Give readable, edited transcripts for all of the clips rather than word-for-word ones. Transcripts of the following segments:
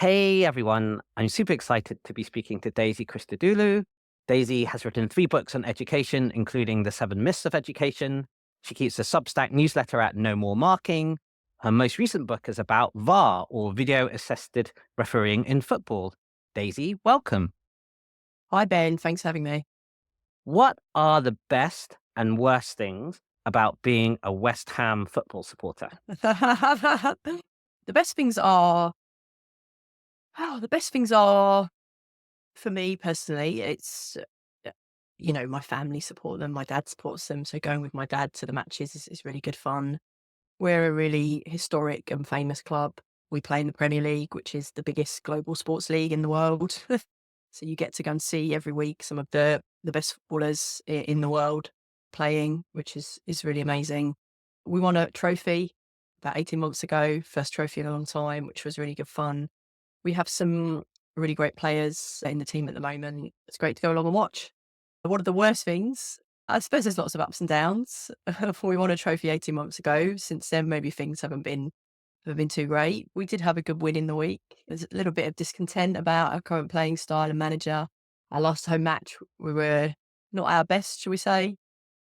Hey everyone, I'm super excited to be speaking to Daisy Christodoulou. Daisy has written 3 books on education, including The 7 Myths of Education. She keeps a Substack newsletter at No More Marking. Her most recent book is about VAR, or video assisted refereeing in football. Daisy, welcome. Hi, Ben. Thanks for having me. What are the best and worst things about being a West Ham football supporter? The best things are, the best things are for me personally, my family support them. My dad supports them. So going with my dad to the matches is really good fun. We're a really historic and famous club. We play in the Premier League, which is the biggest global sports league in the world. So you get to go and see every week some of the best footballers in the world playing, which is really amazing. We won a trophy about 18 months ago, first trophy in a long time, which was really good fun. We have some really great players in the team at the moment. It's great to go along and watch. One of the worst things, I suppose there's lots of ups and downs. We won a trophy 18 months ago. Since then, maybe things haven't been too great. We did have a good win in the week. There's a little bit of discontent about our current playing style and manager. Our last home match, we were not our best, shall we say.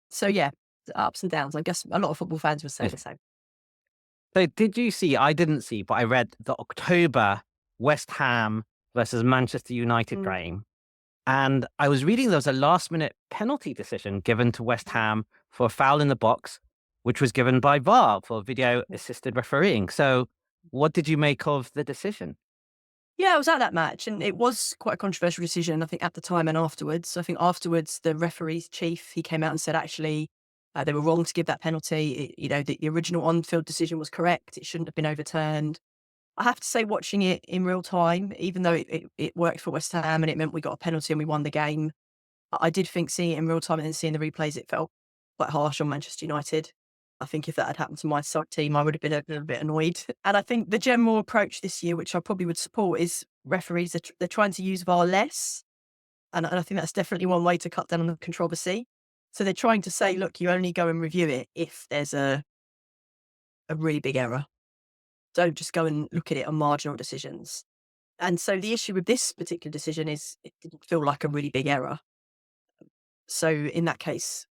So yeah, ups and downs. I guess a lot of football fans would say the same. So did you see, I didn't see, but I read the October West Ham versus Manchester United Mm. game. And I was reading there was a last minute penalty decision given to West Ham for a foul in the box, which was given by VAR for video assisted refereeing. So what did you make of the decision? Yeah, I was at that match and it was quite a controversial decision, I think, at the time and afterwards. I think afterwards, the referee's chief, he came out and said, actually, they were wrong to give that penalty. The original on-field decision was correct. It shouldn't have been overturned. I have to say, watching it in real time, even though it worked for West Ham and it meant we got a penalty and we won the game, I did think seeing it in real time and then seeing the replays, it felt quite harsh on Manchester United. I think if that had happened to my side team, I would have been a little bit annoyed. And I think the general approach this year, which I probably would support, is referees they're trying to use VAR less, and I think that's definitely one way to cut down on the controversy. So they're trying to say, look, you only go and review it if there's a really big error. Don't just go and look at it on marginal decisions. And so the issue with this particular decision is it didn't feel like a really big error. So in that case,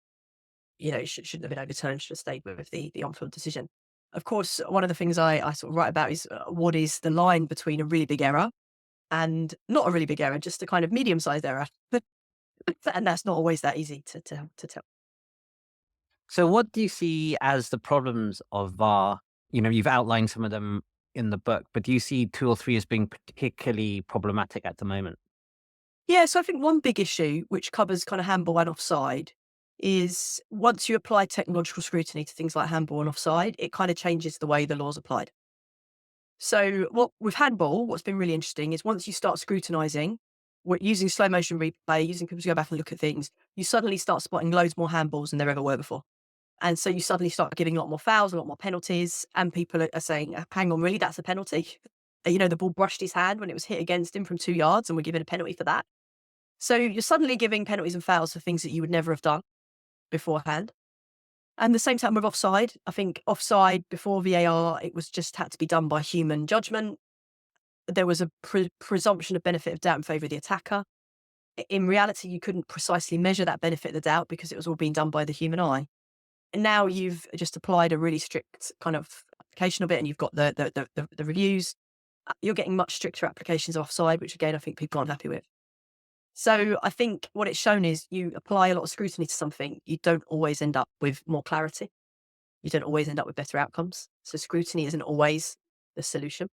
it shouldn't have been overturned, should have stayed with the on-field decision. Of course, one of the things I sort of write about is what is the line between a really big error and not a really big error, just a kind of medium-sized error. And that's not always that easy to tell. So what do you see as the problems of VAR? You've outlined some of them in the book, but do you see 2 or 3 as being particularly problematic at the moment? Yeah, so I think one big issue, which covers kind of handball and offside, is once you apply technological scrutiny to things like handball and offside, it kind of changes the way the law's applied. So what with handball, what's been really interesting is once you start scrutinising, using slow motion replay, using people to go back and look at things, you suddenly start spotting loads more handballs than there ever were before. And so you suddenly start giving a lot more fouls, a lot more penalties, and people are saying, hang on, really, that's a penalty? The ball brushed his hand when it was hit against him from 2 yards, and we're giving a penalty for that. So you're suddenly giving penalties and fouls for things that you would never have done beforehand. And the same time with offside. I think offside before VAR, it was just had to be done by human judgment. There was a presumption of benefit of doubt in favour of the attacker. In reality, you couldn't precisely measure that benefit of the doubt because it was all being done by the human eye. And now you've just applied a really strict kind of application of it, and you've got the reviews. You're getting much stricter applications of offside, which again I think people aren't happy with. So I think what it's shown is you apply a lot of scrutiny to something, you don't always end up with more clarity. You don't always end up with better outcomes. So scrutiny isn't always the solution.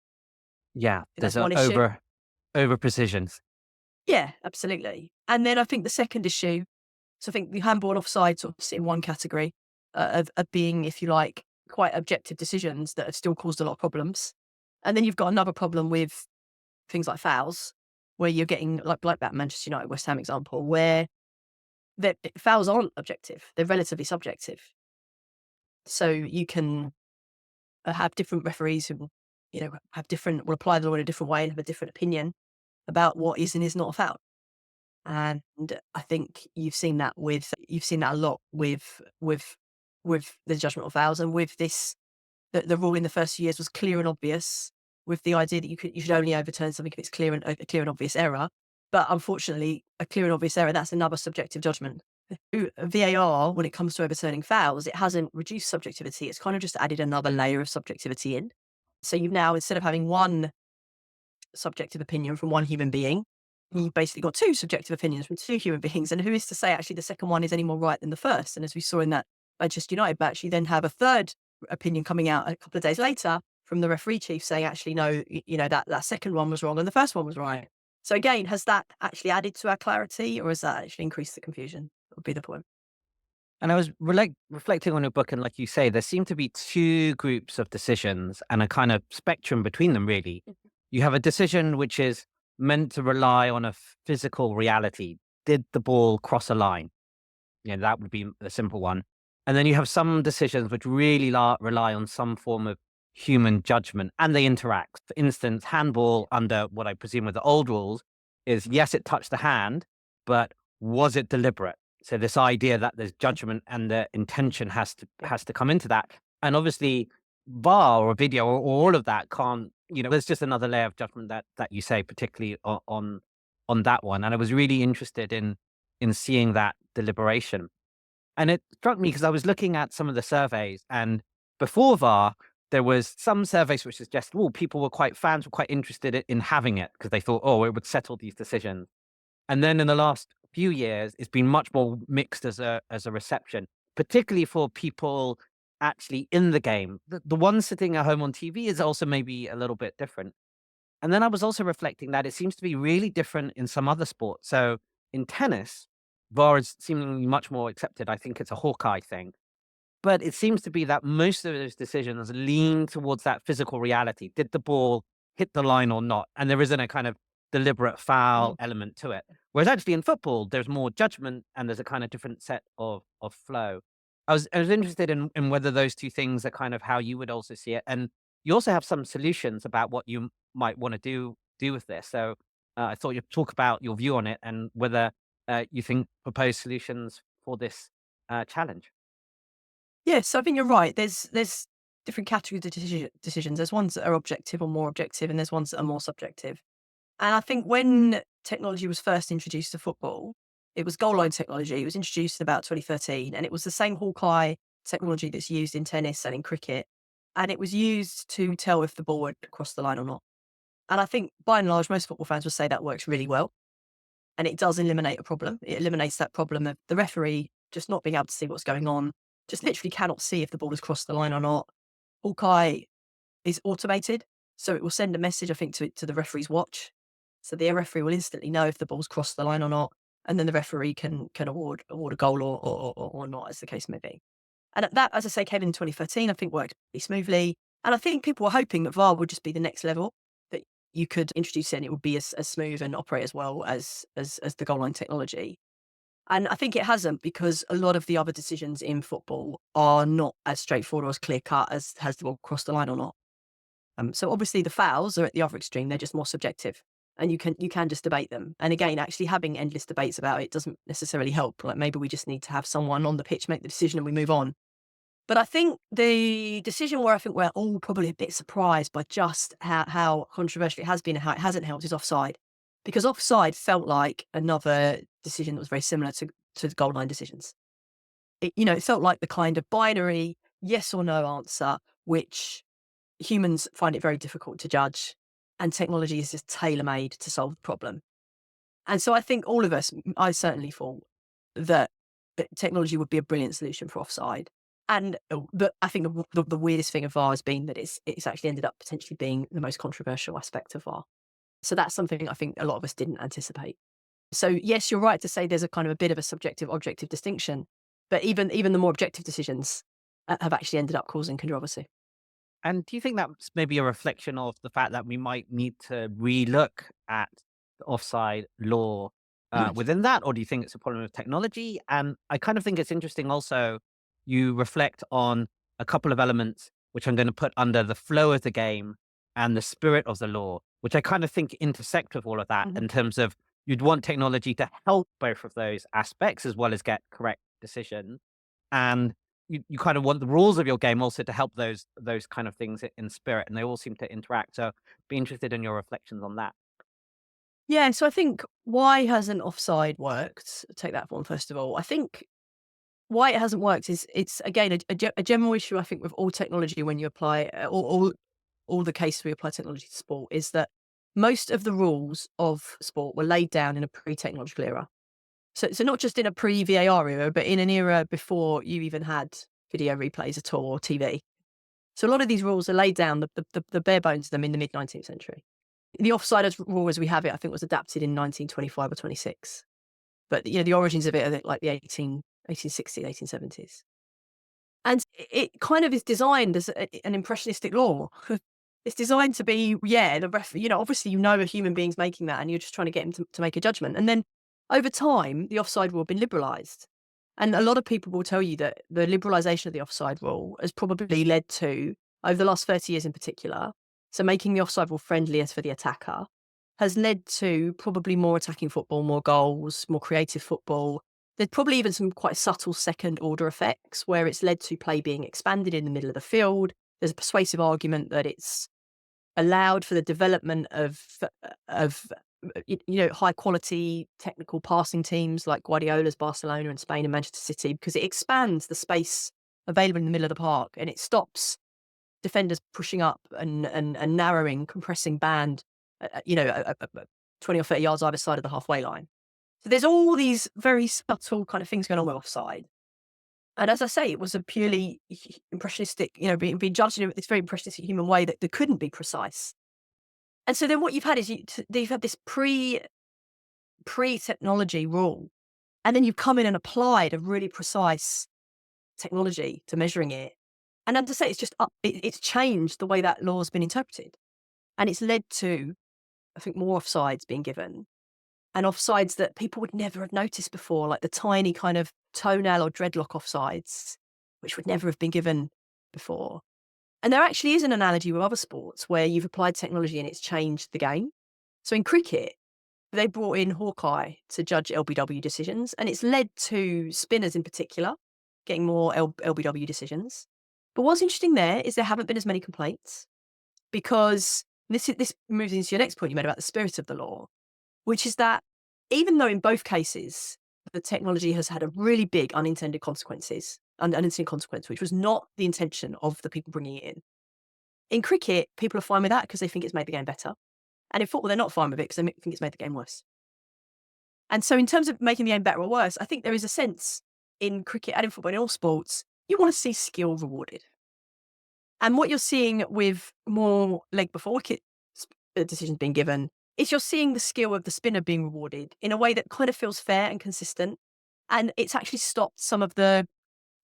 Yeah, there's That's a one issue. over precision. Yeah, absolutely. And then I think the second issue, so I think the handball and offside sort of sit in one category of being, if you like, quite objective decisions that have still caused a lot of problems. And then you've got another problem with things like fouls, where you're getting like that Manchester United West Ham example, where the fouls aren't objective; they're relatively subjective. So you can have different referees who, will apply the law in a different way and have a different opinion about what is and is not a foul. And I think you've seen that a lot with the judgment of fouls, and with this, the rule in the first few years was clear and obvious. with the idea that you should only overturn something if it's a clear and obvious error. But unfortunately, a clear and obvious error, that's another subjective judgment. VAR, when it comes to overturning fouls, it hasn't reduced subjectivity. It's kind of just added another layer of subjectivity in. So you've now, instead of having one subjective opinion from one human being, you've basically got two subjective opinions from two human beings. And who is to say actually the second one is any more right than the first? And as we saw in that Manchester United match, you then have a third opinion coming out a couple of days later from the referee chief saying, actually, no, that second one was wrong and the first one was right. So again, has that actually added to our clarity, or has that actually increased the confusion? Would be the point. And I was reflecting on your book, and like you say, there seem to be two groups of decisions and a kind of spectrum between them, really. You have a decision which is meant to rely on a physical reality. Did the ball cross a line? That would be a simple one. And then you have some decisions which really rely on some form of human judgment, and they interact. For instance, handball under what I presume were the old rules is, yes, it touched the hand, but was it deliberate? So this idea that there's judgment and the intention has to come into that. And obviously VAR or video or all of that can't, there's just another layer of judgment that you say, particularly on that one. And I was really interested in seeing that deliberation. And it struck me because I was looking at some of the surveys, and before VAR, there was some surveys which suggest, people were fans were quite interested in having it because they thought, it would settle these decisions. And then in the last few years, it's been much more mixed as a reception, particularly for people actually in the game. The one sitting at home on TV is also maybe a little bit different. And then I was also reflecting that it seems to be really different in some other sports. So in tennis, VAR is seemingly much more accepted. I think it's a Hawkeye thing. But it seems to be that most of those decisions lean towards that physical reality. Did the ball hit the line or not? And there isn't a kind of deliberate foul element to it. Whereas actually in football, there's more judgment and there's a kind of different set of flow. I was interested in whether those two things are kind of how you would also see it. And you also have some solutions about what you might want to do with this. So I thought you'd talk about your view on it and whether you think proposed solutions for this challenge. Yes, I think you're right. There's different categories of decisions. There's ones that are objective or more objective, and there's ones that are more subjective. And I think when technology was first introduced to football, it was goal line technology. It was introduced in about 2013, and it was the same Hawkeye technology that's used in tennis and in cricket. And it was used to tell if the ball had crossed the line or not. And I think by and large, most football fans will say that works really well. And it does eliminate a problem. It eliminates that problem of the referee just not being able to see what's going on, just literally cannot see if the ball has crossed the line or not. Hawkeye is automated, so it will send a message, I think, to the referee's watch. So the referee will instantly know if the ball's crossed the line or not, and then the referee can award a goal or not, as the case may be. And that, as I say, came in 2013. I think worked pretty smoothly, and I think people were hoping that VAR would just be the next level, that you could introduce it and it would be as smooth and operate as well as the goal line technology. And I think it hasn't, because a lot of the other decisions in football are not as straightforward or as clear cut as has the ball crossed the line or not. So obviously the fouls are at the other extreme; they're just more subjective, and you can just debate them. And again, actually having endless debates about it doesn't necessarily help. Like, maybe we just need to have someone on the pitch make the decision and we move on. But I think the decision where I think we're all probably a bit surprised by just how controversial it has been and how it hasn't helped is offside. Because offside felt like another decision that was very similar to the goal line decisions. It felt like the kind of binary yes or no answer, which humans find it very difficult to judge, and technology is just tailor-made to solve the problem. And so I think all of us, I certainly thought that technology would be a brilliant solution for offside. And but I think the weirdest thing of VAR has been that it's actually ended up potentially being the most controversial aspect of VAR. So that's something I think a lot of us didn't anticipate. So yes, you're right to say there's a kind of a bit of a subjective objective distinction, but even the more objective decisions have actually ended up causing controversy. And do you think that's maybe a reflection of the fact that we might need to relook at the offside law within that, or do you think it's a problem of technology? And I kind of think it's interesting also, you reflect on a couple of elements which I'm going to put under the flow of the game and the spirit of the law, which I kind of think intersect with all of that Mhm. in terms of you'd want technology to help both of those aspects as well as get correct decisions. And you kind of want the rules of your game also to help those kind of things in spirit, and they all seem to interact. So be interested in your reflections on that. Yeah, so I think why hasn't offside worked? Take that one first of all. I think why it hasn't worked is it's again a general issue. I think with all technology when you apply all the cases we apply technology to sport is that most of the rules of sport were laid down in a pre-technological era. So not just in a pre-VAR era, but in an era before you even had video replays at all or TV. So a lot of these rules are laid down, the bare bones of them in the mid 19th century. The offside rule as we have it, I think, was adapted in 1925 or 26. But the origins of it are like the 1860s, 1870s. And it kind of is designed as an impressionistic law. It's designed to be, obviously a human being's making that and you're just trying to get him to make a judgment. And then over time, the offside rule has been liberalised. And a lot of people will tell you that the liberalisation of the offside rule has probably led to, over the last 30 years in particular, so making the offside rule friendlier for the attacker, has led to probably more attacking football, more goals, more creative football. There's probably even some quite subtle second order effects where it's led to play being expanded in the middle of the field. There's a persuasive argument that it's allowed for the development of high quality technical passing teams like Guardiola's Barcelona and Spain and Manchester City, because it expands the space available in the middle of the park and it stops defenders pushing up and narrowing, compressing band, 20 or 30 yards either side of the halfway line. So there's all these very subtle kind of things going on with offside. And as I say, it was a purely impressionistic, being judged in this very impressionistic human way that couldn't be precise. And so then what you've had is you've had this pre-technology rule, and then you've come in and applied a really precise technology to measuring it. And as I say, it's changed the way that law has been interpreted. And it's led to, I think, more offsides being given, and offsides that people would never have noticed before, like the tiny kind of toenail or dreadlock offsides, which would never have been given before. And there actually is an analogy with other sports where you've applied technology and it's changed the game. So in cricket, they brought in Hawkeye to judge LBW decisions, and it's led to spinners in particular getting more LBW decisions. But what's interesting there is there haven't been as many complaints, because this moves into your next point you made about the spirit of the law, which is that even though in both cases the technology has had a really big unintended consequence, which was not the intention of the people bringing it in cricket, people are fine with that because they think it's made the game better. And in football, they're not fine with it because they think it's made the game worse. And so in terms of making the game better or worse, I think there is a sense in cricket and in football, in all sports, you want to see skill rewarded. And what you're seeing with more leg before wicket decisions being given is you're seeing the skill of the spinner being rewarded in a way that kind of feels fair and consistent. And it's actually stopped some of the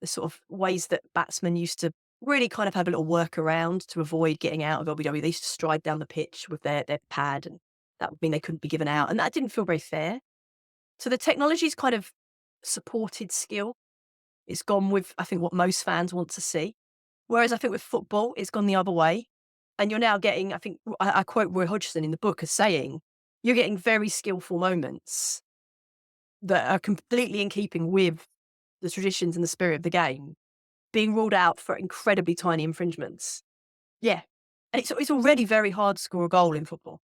sort of ways that batsmen used to really kind of have a little workaround to avoid getting out of LBW. They used to stride down the pitch with their pad, and that would mean they couldn't be given out. And that didn't feel very fair. So the technology's kind of supported skill. It's gone with, I think, what most fans want to see. Whereas I think with football, it's gone the other way. And you're now getting, I think, I quote Roy Hodgson in the book as saying, you're getting very skillful moments that are completely in keeping with the traditions and the spirit of the game being ruled out for incredibly tiny infringements. Yeah. And it's already very hard to score a goal in football.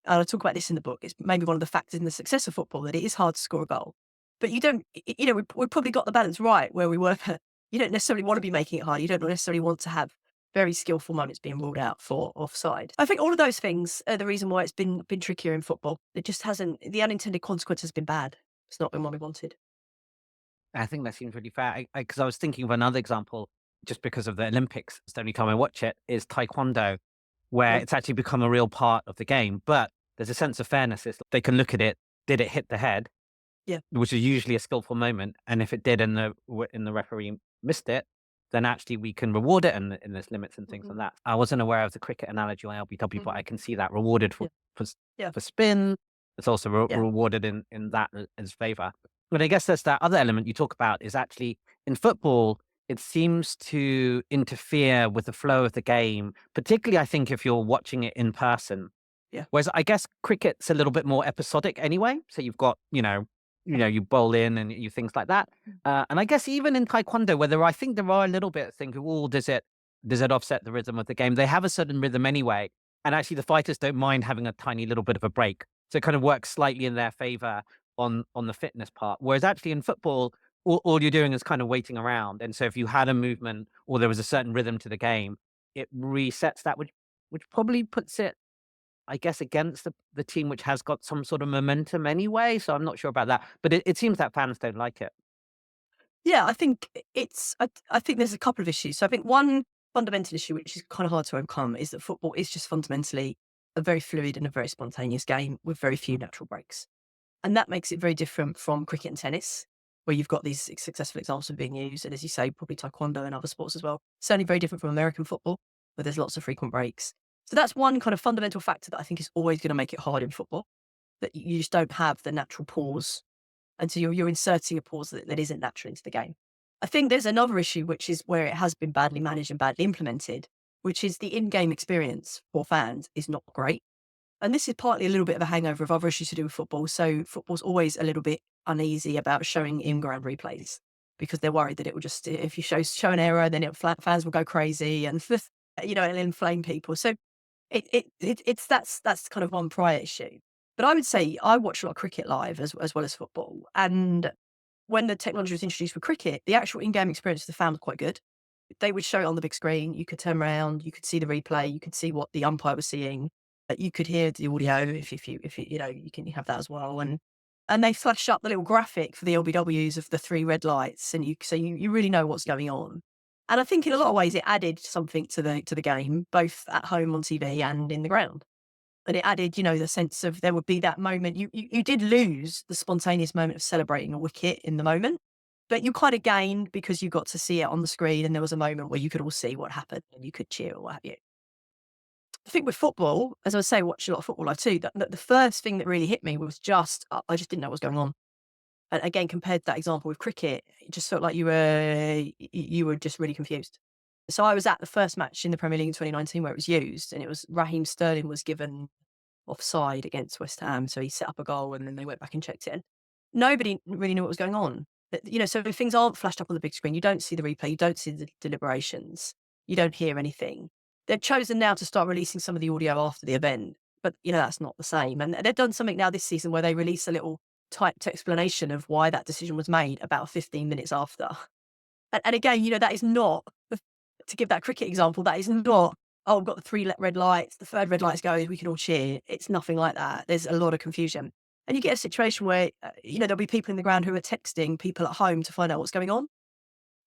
And I talk about this in the book. It's maybe one of the factors in the success of football, that it is hard to score a goal. But you don't, we probably got the balance right where we were. You don't necessarily want to be making it hard. You don't necessarily want to have very skillful moments being ruled out for offside. I think all of those things are the reason why it's been trickier in football. It just hasn't, the unintended consequence has been bad. It's not been what we wanted. I think that seems really fair. Because I was thinking of another example, just because of the Olympics. It's the only time I watch it, is Taekwondo, where it's actually become a real part of the game. But there's a sense of fairness. They can look at it. Did it hit the head? Yeah. Which is usually a skillful moment. And if it did and the referee missed it, then actually we can reward it, and there's limits and things like that. I wasn't aware of the cricket analogy on LBW, but I can see that rewarded for spin. It's also rewarded in that as favour. But I guess there's that other element you talk about is actually in football, it seems to interfere with the flow of the game, particularly I think if you're watching it in person. Yeah. Whereas I guess cricket's a little bit more episodic anyway. So you've got, you bowl in and you things like that. And I guess even in taekwondo, whether I think there are a little bit thinking, oh, does it offset the rhythm of the game? They have a certain rhythm anyway, and actually the fighters don't mind having a tiny little bit of a break, so it kind of works slightly in their favor on the fitness part. Whereas actually in football, all you're doing is kind of waiting around, and so if you had a movement or there was a certain rhythm to the game, it resets that, which probably puts it, I guess, against the team which has got some sort of momentum anyway, so I'm not sure about that. But it seems that fans don't like it. Yeah, I think I think there's a couple of issues. So I think one fundamental issue, which is kind of hard to overcome, is that football is just fundamentally a very fluid and a very spontaneous game with very few natural breaks. And that makes it very different from cricket and tennis, where you've got these successful examples of being used. And as you say, probably taekwondo and other sports as well. Certainly very different from American football, where there's lots of frequent breaks. So that's one kind of fundamental factor that I think is always going to make it hard in football, that you just don't have the natural pause. And so you're inserting a pause that isn't natural into the game. I think there's another issue, which is where it has been badly managed and badly implemented, which is the in-game experience for fans is not great. And this is partly a little bit of a hangover of other issues to do with football. So football's always a little bit uneasy about showing in-ground replays because they're worried that it will just, if you show an error, then fans will go crazy and it'll inflame people. So that's kind of one prior issue. But I would say I watch a lot of cricket live as well as football. And when the technology was introduced for cricket, the actual in-game experience for the fan was quite good. They would show it on the big screen. You could turn around, you could see the replay, you could see what the umpire was seeing. You could hear the audio you can have that as well. And they flash up the little graphic for the LBWs of the three red lights, and you really know what's going on. And I think in a lot of ways it added something to the game, both at home on TV and in the ground. And it added, the sense of there would be that moment. You did lose the spontaneous moment of celebrating a wicket in the moment, but you kind of gained because you got to see it on the screen, and there was a moment where you could all see what happened and you could cheer or what have you. I think with football, as I say, I watch a lot of football live too. The first thing that really hit me was I just didn't know what was going on. And again, compared to that example with cricket, it just felt like you were just really confused. So I was at the first match in the Premier League in 2019 where it was used, and it was Raheem Sterling was given offside against West Ham. So he set up a goal and then they went back and checked it in. Nobody really knew what was going on. So if things aren't flashed up on the big screen, you don't see the replay, you don't see the deliberations, you don't hear anything. They've chosen now to start releasing some of the audio after the event, but that's not the same. And they've done something now this season where they release a little typed explanation of why that decision was made about 15 minutes after. And again, that is not, to give that cricket example, that is not, oh, I've got the three red lights, the third red light's going, we can all cheer. It's nothing like that. There's a lot of confusion. And you get a situation where, there'll be people in the ground who are texting people at home to find out what's going on.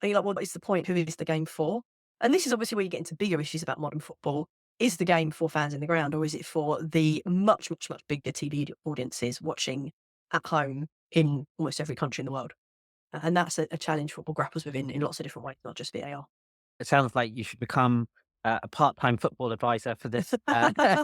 And you're like, well, what is the point? Who is the game for? And this is obviously where you get into bigger issues about modern football. Is the game for fans in the ground, or is it for the much, much, much bigger TV audiences watching at home in almost every country in the world? And that's a challenge football grapples with in lots of different ways, not just VAR. It sounds like you should become a part-time football advisor for this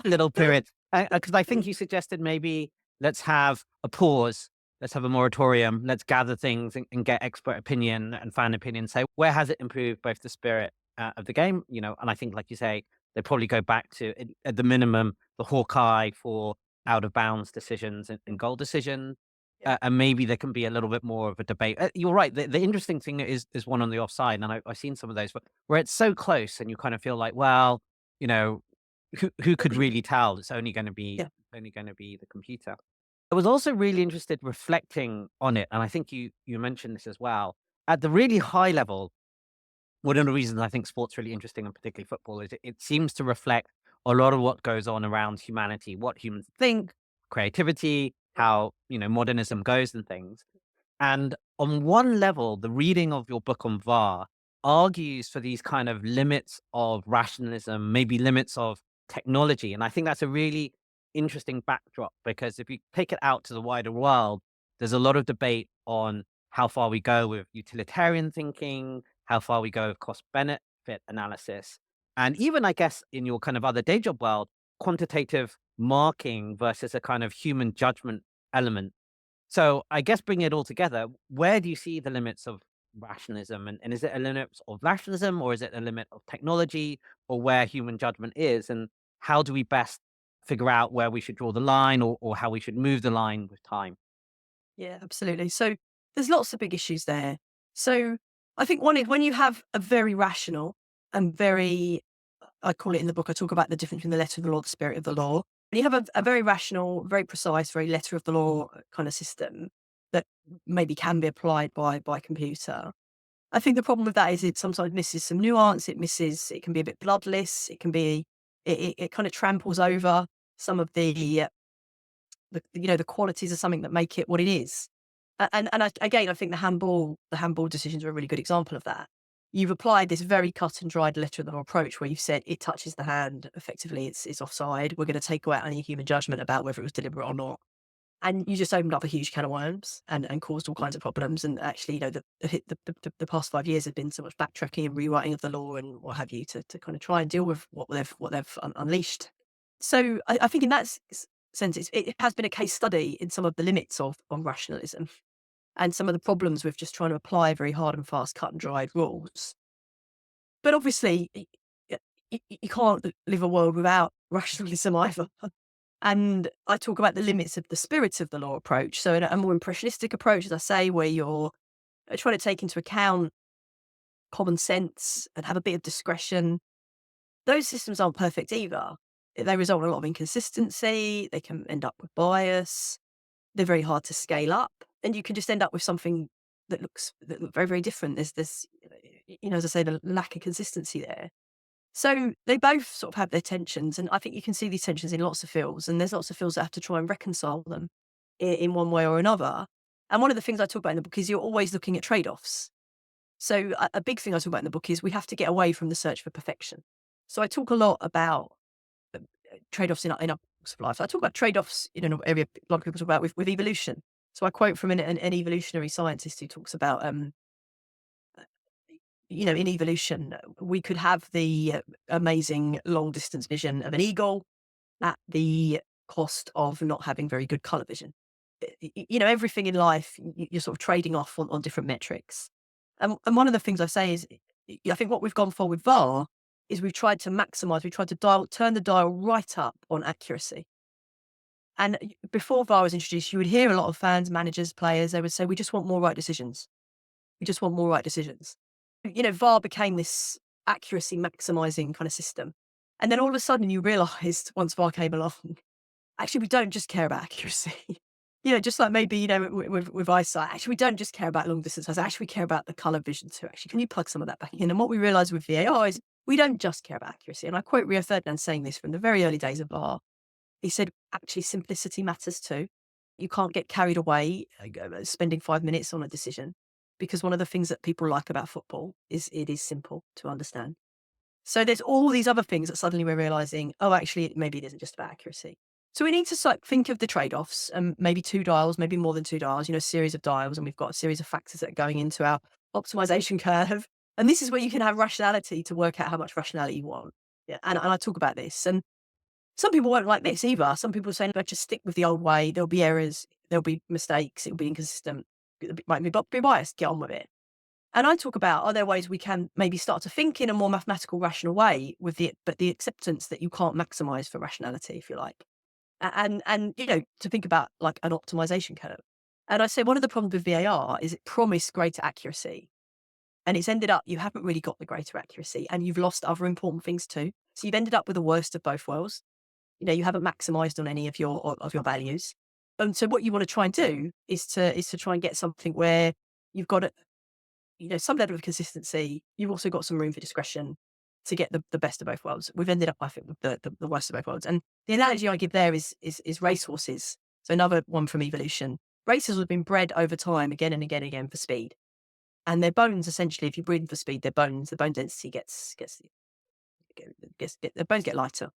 little period. Because I think you suggested maybe let's have a pause, let's have a moratorium, let's gather things and get expert opinion and fan opinion. Say, where has it improved both the spirit of the game? And I think, like you say, they probably go back to, at the minimum, the Hawkeye for out of bounds decisions and goal decisions. Yeah. And maybe there can be a little bit more of a debate. You're right. The interesting thing is one on the offside, and I've seen some of those where it's so close, and you kind of feel like, well, you know, who could really tell? It's Yeah. only going to be the computer. I was also really interested reflecting on it, and I think you mentioned this as well. At the really high level, one of the reasons I think sport's really interesting, and particularly football, is it seems to reflect a lot of what goes on around humanity, what humans think, creativity, how modernism goes and things. And on one level, the reading of your book on VAR argues for these kind of limits of rationalism, maybe limits of technology. And I think that's a really interesting backdrop, because if you take it out to the wider world, there's a lot of debate on how far we go with utilitarian thinking, how far we go with cost benefit analysis. And even, I guess, in your kind of other day job world, quantitative marking versus a kind of human judgment element. So I guess bringing it all together, where do you see the limits of rationalism? And is it a limit of rationalism, or is it a limit of technology, or where human judgment is? And how do we best figure out where we should draw the line, or how we should move the line with time? Yeah, absolutely. So there's lots of big issues there. So I think one is when you have a very rational and very, I call it in the book, I talk about the difference between the letter of the law, the spirit of the law. When you have a very rational, very precise, very letter of the law kind of system that maybe can be applied by computer. I think the problem with that is it sometimes misses some nuance. It can be a bit bloodless. It can be, it kind of tramples over some of the qualities of something that make it what it is. Again, I think the handball decisions are a really good example of that. You've applied this very cut and dried letter of the law approach where you've said it touches the hand, effectively it's offside. We're going to take away any human judgment about whether it was deliberate or not. And you just opened up a huge can of worms and caused all kinds of problems. And actually, the past 5 years have been so much backtracking and rewriting of the law and what have you to kind of try and deal with what they've unleashed. So I think in that sense, it has been a case study in some of the limits of rationalism and some of the problems with just trying to apply very hard and fast, cut and dried rules. But obviously, you can't live a world without rationalism either. And I talk about the limits of the spirit of the law approach. So, in a more impressionistic approach, as I say, where you're trying to take into account common sense and have a bit of discretion, those systems aren't perfect either. They result in a lot of inconsistency. They can end up with bias. They're very hard to scale up, and you can just end up with something that look very, very different. There's as I say, the lack of consistency there. So they both sort of have their tensions, and I think you can see these tensions in lots of fields, and there's lots of fields that have to try and reconcile them in one way or another. And one of the things I talk about in the book is you're always looking at trade-offs. So a big thing I talk about in the book is we have to get away from the search for perfection. So I talk a lot about trade-offs in our walks of life. So I talk about trade-offs in an area a lot of people talk about with evolution. So I quote from an evolutionary scientist who talks about in evolution, we could have the amazing long distance vision of an eagle at the cost of not having very good color vision. Everything in life, you're sort of trading off on different metrics. And one of the things I say is, I think what we've gone for with VAR is we've tried to maximize, we tried to turn the dial right up on accuracy. And before VAR was introduced, you would hear a lot of fans, managers, players, they would say, we just want more right decisions. We just want more right decisions. VAR became this accuracy maximizing kind of system. And then all of a sudden you realized once VAR came along, actually, we don't just care about accuracy. Just like maybe, with eyesight, actually, we don't just care about long distance. Actually, we care about the color vision too. Actually, can you plug some of that back in? And what we realized with VAR is we don't just care about accuracy. And I quote Rio Ferdinand saying this from the very early days of VAR. He said, actually, simplicity matters too. You can't get carried away spending 5 minutes on a decision, because one of the things that people like about football is it is simple to understand. So there's all these other things that suddenly we're realizing, oh, actually, maybe it isn't just about accuracy. So we need to think of the trade-offs, and maybe two dials, maybe more than two dials, a series of dials, and we've got a series of factors that are going into our optimization curve. And this is where you can have rationality to work out how much rationality you want. Yeah, and I talk about this. And some people won't like this either. Some people say, no, just stick with the old way. There'll be errors, there'll be mistakes, it'll be inconsistent, it might be biased, get on with it. And I talk about, are there ways we can maybe start to think in a more mathematical, rational way but the acceptance that you can't maximize for rationality, if you like. And to think about like an optimization curve. And I say one of the problems with VAR is it promised greater accuracy. And it's ended up, you haven't really got the greater accuracy and you've lost other important things too. So you've ended up with the worst of both worlds. You haven't maximized on any of your values. And so what you want to try and do is to try and get something where you've got some level of consistency. You've also got some room for discretion to get the best of both worlds. We've ended up, I think, with the worst of both worlds. And the analogy I give there is racehorses. So another one from evolution. Racers have been bred over time again and again and again for speed. And their bones, essentially, if you breed them for speed, the bone density their bones get lighter.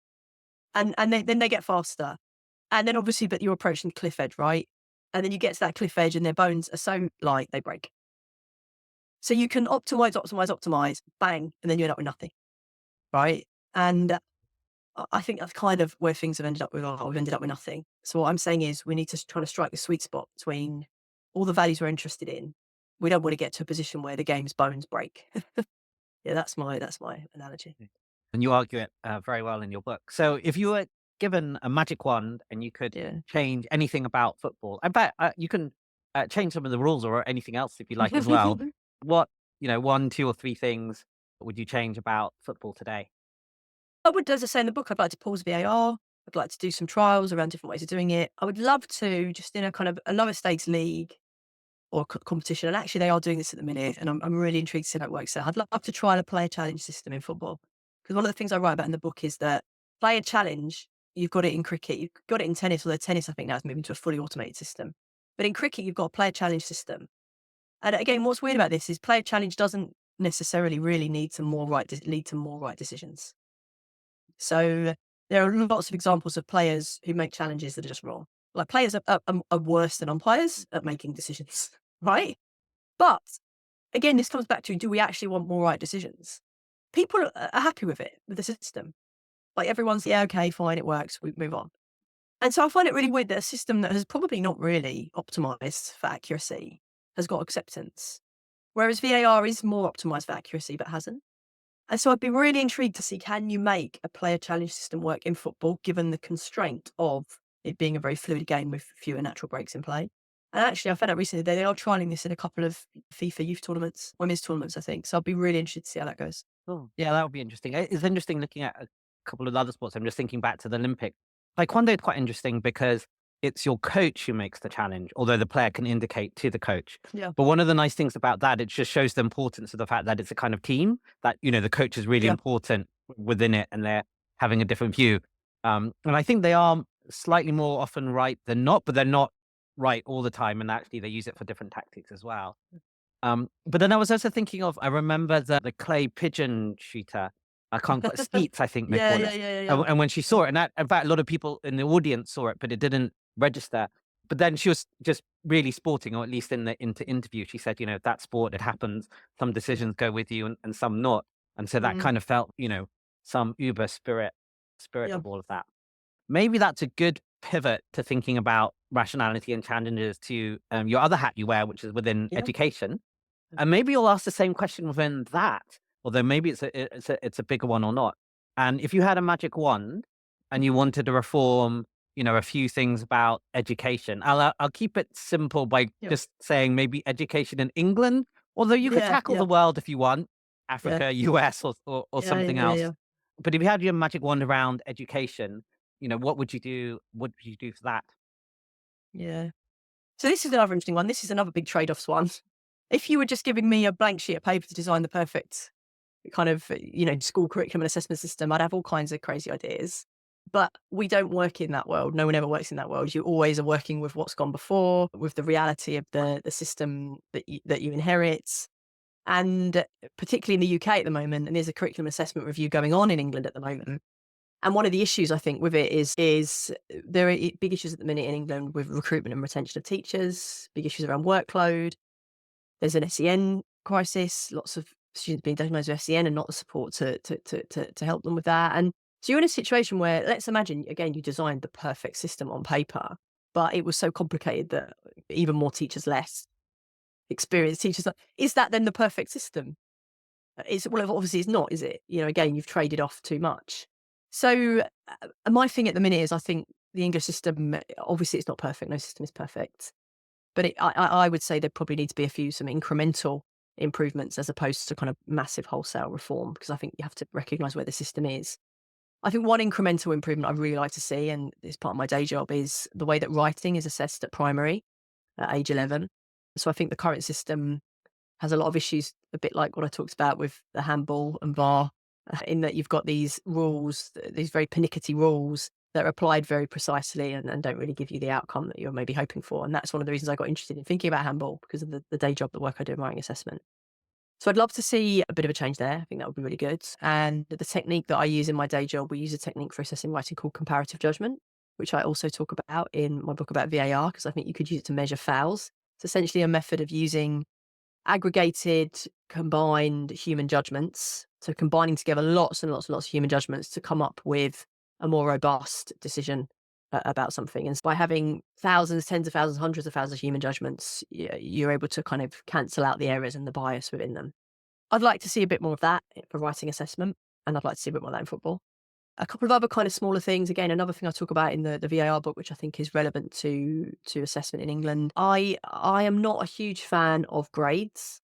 And then they get faster. And then obviously, but you're approaching the cliff edge, right? And then you get to that cliff edge and their bones are so light, they break. So you can optimize, bang, and then you end up with nothing, right? And I think that's kind of where things have ended up with. We've ended up with nothing. So what I'm saying is we need to try to strike the sweet spot between all the values we're interested in. We don't want to get to a position where the game's bones break. Yeah, that's my analogy. And you argue it very well in your book. So if you were given a magic wand and you could Yeah. change anything about football, I bet you can change some of the rules or anything else if you like as well. What, one, two, or three things would you change about football today? I would, as I say in the book, I'd like to pause VAR. I'd like to do some trials around different ways of doing it. I would love to, just in a kind of a lower stakes league or competition, and actually they are doing this at the minute, and I'm really intrigued to see how it works out. I'd love to try a player challenge system in football, because one of the things I write about in the book is that player challenge, you've got it in cricket, you've got it in tennis, although tennis I think now is moving to a fully automated system. But in cricket, you've got a player challenge system. And again, what's weird about this is player challenge doesn't necessarily really need to lead to more right decisions. So there are lots of examples of players who make challenges that are just wrong. Like players are worse than umpires at making decisions, right? But again, this comes back to, do we actually want more right decisions? People are happy with it, with the system. Like everyone's, yeah, okay, fine, it works, we move on. And so I find it really weird that a system that has probably not really optimized for accuracy has got acceptance, whereas VAR is more optimized for accuracy but hasn't. And so I'd be really intrigued to see, can you make a player challenge system work in football, given the constraint of it being a very fluid game with fewer natural breaks in play? And actually, I found out recently they are trialing this in a couple of FIFA youth tournaments, women's tournaments, I think. So I'll be really interested to see how that goes. Oh, yeah, that would be interesting. It's interesting looking at a couple of other sports. I'm just thinking back to the Olympics. Taekwondo is quite interesting because it's your coach who makes the challenge, although the player can indicate to the coach. Yeah. But one of the nice things about that, it just shows the importance of the fact that it's a kind of team that, the coach is really Yeah. important within it and they're having a different view. And I think they are slightly more often right than not, but they're not right all the time. And actually, they use it for different tactics as well. But then I was also thinking of, I remember the clay pigeon shooter. I can't quite skeets, I think they Yeah, call yeah, it. yeah, yeah, yeah. And when she saw it, and that, in fact, a lot of people in the audience saw it, but it didn't register. But then she was just really sporting, or at least in the interview, she said, that sport, it happens. Some decisions go with you and some not. And so that Mm, kind of felt, some uber spirit yeah. of all of that. Maybe that's a good pivot to thinking about rationality and challenges to your other hat you wear, which is within Yeah. education. And maybe you'll ask the same question within that, although maybe it's a bigger one or not. And if you had a magic wand and you wanted to reform, a few things about education, I'll keep it simple by Yeah. just saying maybe education in England, although you could Yeah. tackle Yeah. the world if you want, Yeah. Africa, US, or Yeah. something Yeah. else. Yeah. But if you had your magic wand around education, what would you do? What would you do for that? Yeah. So this is another interesting one. This is another big trade-offs one. If you were just giving me a blank sheet of paper to design the perfect kind of, school curriculum and assessment system, I'd have all kinds of crazy ideas. But we don't work in that world. No one ever works in that world. You always are working with what's gone before, with the reality of the system that you inherit. And particularly in the UK at the moment, and there's a curriculum assessment review going on in England at the moment. And one of the issues I think with it is there are big issues at the minute in England with recruitment and retention of teachers, big issues around workload. There's an SEN crisis, lots of students being diagnosed with SEN and not the support to help them with that. And so you're in a situation where, let's imagine, again, you designed the perfect system on paper, but it was so complicated that even more teachers less, experienced teachers. Is that then the perfect system? Well, obviously it's not, is it? Again, you've traded off too much. So my thing at the minute is, I think the English system, obviously it's not perfect. No system is perfect. But I would say there probably need to be some incremental improvements as opposed to kind of massive wholesale reform, because I think you have to recognise where the system is. I think one incremental improvement I'd really like to see, and it's part of my day job, is the way that writing is assessed at primary at age 11. So I think the current system has a lot of issues, a bit like what I talked about with the handball and VAR, in that you've got these rules, these very pernickety rules that are applied very precisely and don't really give you the outcome that you're maybe hoping for. And that's one of the reasons I got interested in thinking about handball, because of the day job, the work I do in writing assessment. So I'd love to see a bit of a change there. I think that would be really good. And the technique that I use in my day job, we use a technique for assessing writing called comparative judgment, which I also talk about in my book about VAR, because I think you could use it to measure fouls. It's essentially a method of using aggregated, combined human judgments. So combining together lots and lots and lots of human judgments to come up with a more robust decision about something. And by having thousands, tens of thousands, hundreds of thousands of human judgments, you're able to kind of cancel out the errors and the bias within them. I'd like to see a bit more of that for writing assessment, and I'd like to see a bit more of that in football. A couple of other kind of smaller things. Again, another thing I talk about in the VAR book, which I think is relevant to assessment in England. I am not a huge fan of grades.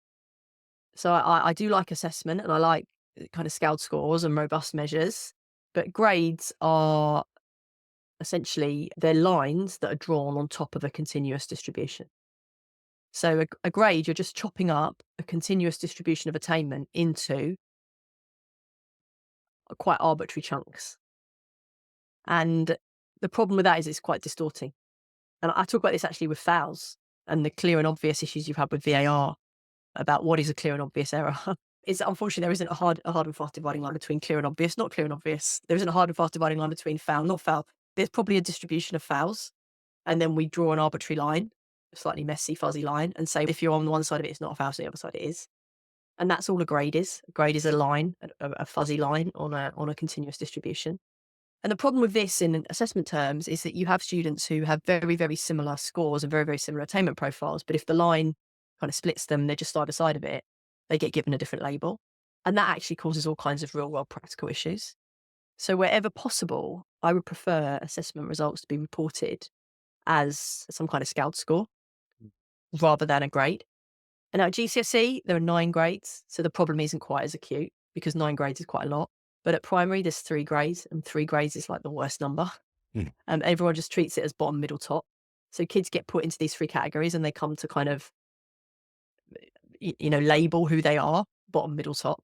So I do like assessment, and I like kind of scaled scores and robust measures. But grades are essentially, they're lines that are drawn on top of a continuous distribution. So a grade, you're just chopping up a continuous distribution of attainment into quite arbitrary chunks. And the problem with that is it's quite distorting. And I talk about this actually with fouls and the clear and obvious issues you've had with VAR about what is a clear and obvious error. Is unfortunately there isn't a hard and fast dividing line between clear and obvious, not clear and obvious. There isn't a hard and fast dividing line between foul, not foul. There's probably a distribution of fouls, and then we draw an arbitrary line, a slightly messy, fuzzy line, and say if you're on one side of it, it's not a foul, so the other side it is. And that's all a grade is. A grade is a line, a fuzzy line on a continuous distribution. And the problem with this in assessment terms is that you have students who have very, very similar scores and very, very similar attainment profiles. But if the line kind of splits them, they're just either side of it, they get given a different label. And that actually causes all kinds of real world practical issues. So wherever possible, I would prefer assessment results to be reported as some kind of scaled score rather than a grade. And at GCSE, there are 9 grades. So the problem isn't quite as acute because 9 grades is quite a lot. But at primary, there's 3 grades, and 3 grades is like the worst number. Everyone just treats it as bottom, middle, top. So kids get put into these 3 categories and they come to kind of, label who they are, bottom, middle, top.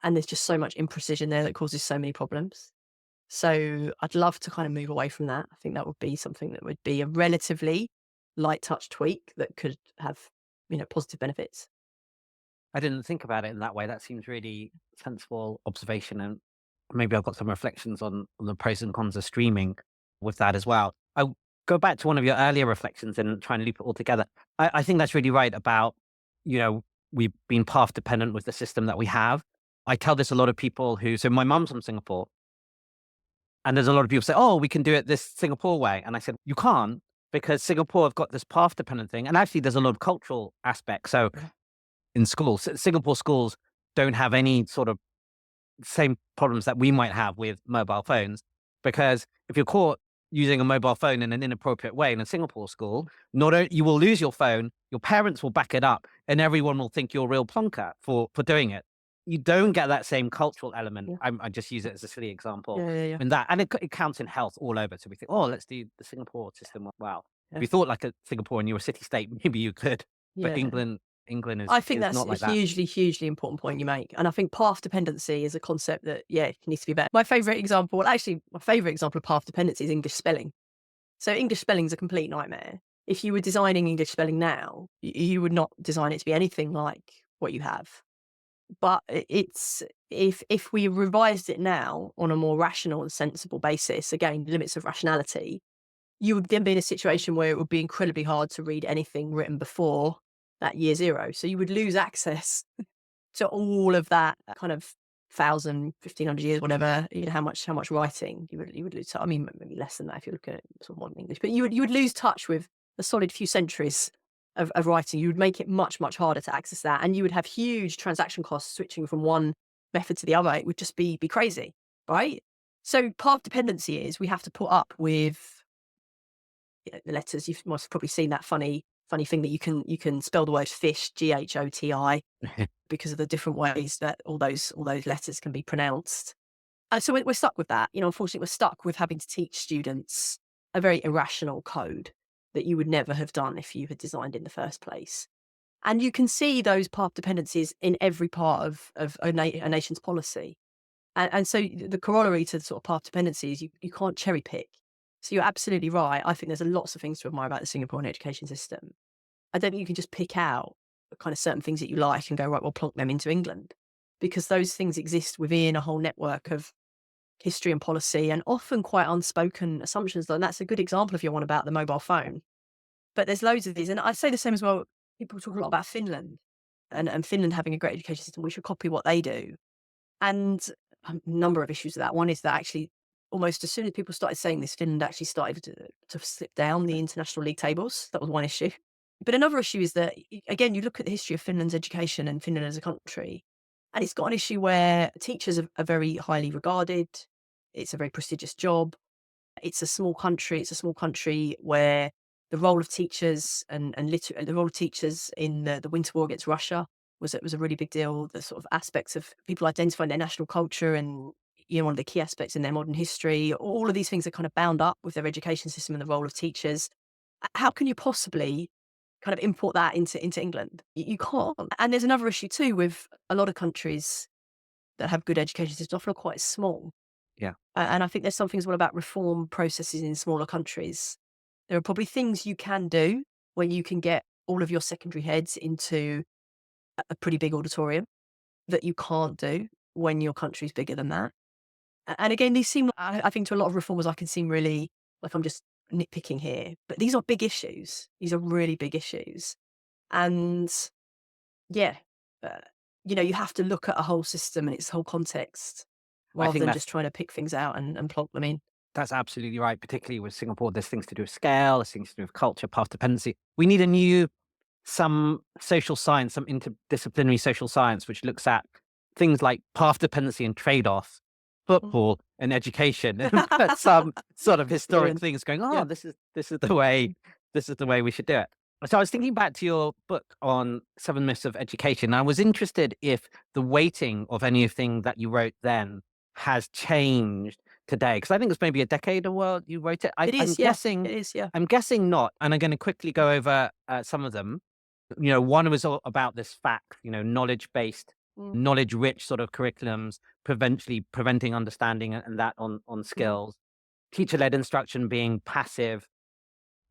And there's just so much imprecision there that causes so many problems. So I'd love to kind of move away from that. I think that would be something that would be a relatively light touch tweak that could have, positive benefits. I didn't think about it in that way. That seems really sensible observation, and maybe I've got some reflections on the pros and cons of streaming with that as well. I'll go back to one of your earlier reflections and try and loop it all together. I think that's really right about, we've been path dependent with the system that we have. I tell this a lot of people so my mum's from Singapore, and there's a lot of people say, oh, we can do it this Singapore way. And I said, you can't, because Singapore have got this path dependent thing. And actually there's a lot of cultural aspects. So in schools, Singapore schools don't have any sort of same problems that we might have with mobile phones, because if you're caught using a mobile phone in an inappropriate way in a Singapore school, not only you will lose your phone, your parents will back it up, and everyone will think you're a real plonker for doing it. You don't get that same cultural element. Yeah. I just use it as a silly example. Yeah. And it counts in health all over. So we think, oh, let's do the Singapore system. Wow. Yeah. If you thought like a Singapore and you were a city state, maybe you could. Yeah. But England is I think is that's not like a that. hugely important point you make. And I think path dependency is a concept that, needs to be better. My favourite example of path dependency is English spelling. So English spelling is a complete nightmare. If you were designing English spelling now, you would not design it to be anything like what you have. But it's if we revised it now on a more rational and sensible basis, again, limits of rationality, you would then be in a situation where it would be incredibly hard to read anything written before that year 0. So you would lose access to all of that kind of 1,000, 1,500 years, whatever, how much writing you would lose. I mean, maybe less than that if you look at sort of modern English, but you would lose touch with a solid few centuries of writing. You would make it much, much harder to access that. And you would have huge transaction costs switching from one method to the other. It would just be crazy, right? So path dependency is we have to put up with the letters. You must have probably seen that funny thing that you can spell the word fish, GHOTI, because of the different ways that all those letters can be pronounced. So we're stuck with that. Unfortunately, we're stuck with having to teach students a very irrational code that you would never have done if you had designed in the first place. And you can see those path dependencies in every part of a nation's policy. And so the corollary to the sort of path dependencies, you can't cherry pick. So you're absolutely right. I think there's lots of things to admire about the Singaporean education system. I don't think you can just pick out kind of certain things that you like and go, right, we'll plonk them into England, because those things exist within a whole network of history and policy and often quite unspoken assumptions. And that's a good example if you're one about the mobile phone. But there's loads of these. And I say the same as well. People talk a lot about Finland and Finland having a great education system. We should copy what they do. And a number of issues with that. One is that actually almost as soon as people started saying this, Finland actually started to slip down the international league tables. That was one issue. But another issue is that, again, you look at the history of Finland's education and Finland as a country, and it's got an issue where teachers are very highly regarded. It's a very prestigious job. It's a small country. It's a small country where the role of teachers the role of teachers in the Winter War against Russia was a really big deal. The sort of aspects of people identifying their national culture and one of the key aspects in their modern history. All of these things are kind of bound up with their education system and the role of teachers. How can you possibly kind of import that into England? You can't. And there's another issue too with a lot of countries that have good education systems often are quite small. Yeah. And I think there's something as well about reform processes in smaller countries. There are probably things you can do where you can get all of your secondary heads into a pretty big auditorium that you can't do when your country's bigger than that. And again, these seem, I think to a lot of reformers, I can seem really like I'm just nitpicking here, but these are big issues. These are really big issues. And yeah, uh, you have to look at a whole system and its whole context I rather think than just trying to pick things out and plonk them in. that's absolutely right, particularly with Singapore. There's things to do with scale, there's things to do with culture, path dependency. We need some social science, some interdisciplinary social science, which looks at things like path dependency and trade-off, Mm. football and education, and put some sort of historic Brilliant. things going, oh, Yeah. this is the way we should do it. So I was thinking back to your book on Seven Myths of Education. I was interested if the weighting of anything that you wrote then has changed today, because I think it's maybe a decade ago you wrote it. It I'm is, yeah. guessing It is, yeah. I'm guessing not, and I'm going to quickly go over some of them. One was all about this fact, knowledge-based, Mm, knowledge-rich sort of curriculums, preventing understanding and that on mhm, skills. Teacher-led instruction being passive.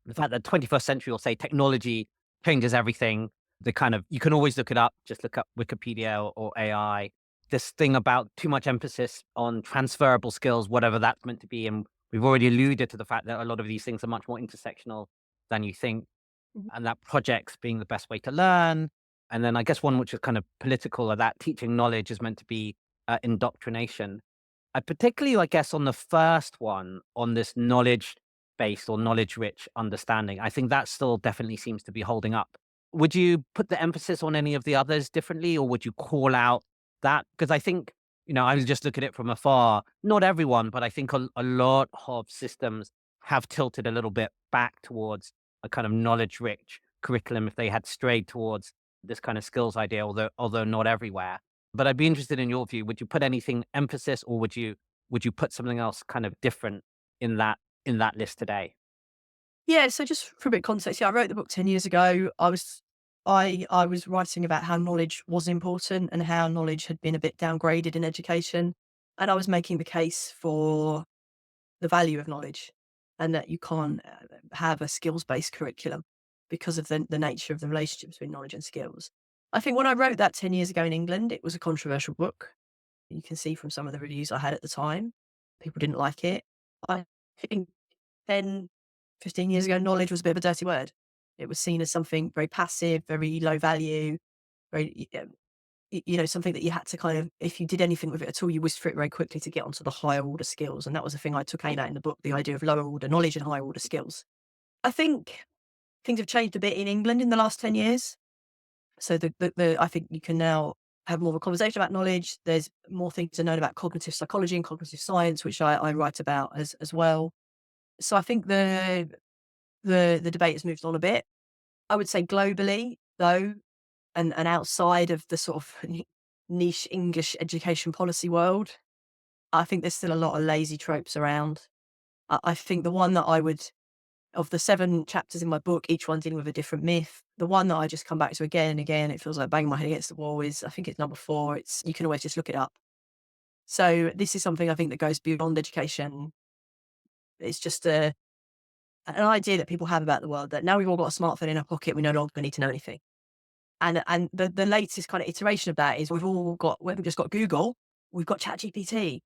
The fact that 21st century will say technology changes everything. The kind of, you can always look it up, just look up Wikipedia or AI. This thing about too much emphasis on transferable skills, whatever that's meant to be. And we've already alluded to the fact that a lot of these things are much more intersectional than you think, mhm, and that projects being the best way to learn. And then I guess one which is kind of political, or that teaching knowledge is meant to be indoctrination. I particularly, I guess, on the first one, on this knowledge based or knowledge rich understanding, I think that still definitely seems to be holding up. Would you put the emphasis on any of the others differently, or would you call out that? Because I think, I was just looking at it from afar. Not everyone, but I think a lot of systems have tilted a little bit back towards a kind of knowledge rich curriculum if they had strayed towards this kind of skills idea, although not everywhere. But I'd be interested in your view. Would you put anything emphasis, or would you put something else kind of different in that list today? Yeah, so just for a bit of context, yeah, I wrote the book 10 years ago. I was writing about how knowledge was important and how knowledge had been a bit downgraded in education. And I was making the case for the value of knowledge and that you can't have a skills-based curriculum because of the nature of the relationship between knowledge and skills. I think when I wrote that 10 years ago in England, it was a controversial book. You can see from some of the reviews I had at the time, people didn't like it. I think 10, 15 years ago, knowledge was a bit of a dirty word. It was seen as something very passive, very low value, very, something that you had to kind of, if you did anything with it at all, you whisked for it very quickly to get onto the higher order skills. And that was the thing I took aim at in the book, the idea of lower order knowledge and higher order skills. I think things have changed a bit in England in the last 10 years. So I think you can now have more of a conversation about knowledge. There's more things to know about cognitive psychology and cognitive science, which I write about as well. So I think the debate has moved on a bit. I would say globally, though, and outside of the sort of niche English education policy world, I think there's still a lot of lazy tropes around. I think the one that I would, of the 7 chapters in my book, each one dealing with a different myth. The one that I just come back to again and again, it feels like banging my head against the wall, is I think it's number 4. It's, you can always just look it up. So this is something I think that goes beyond education. It's just an idea that people have about the world that now we've all got a smartphone in our pocket, we no longer need to know anything. And the latest kind of iteration of that is we haven't just got Google, we've got ChatGPT.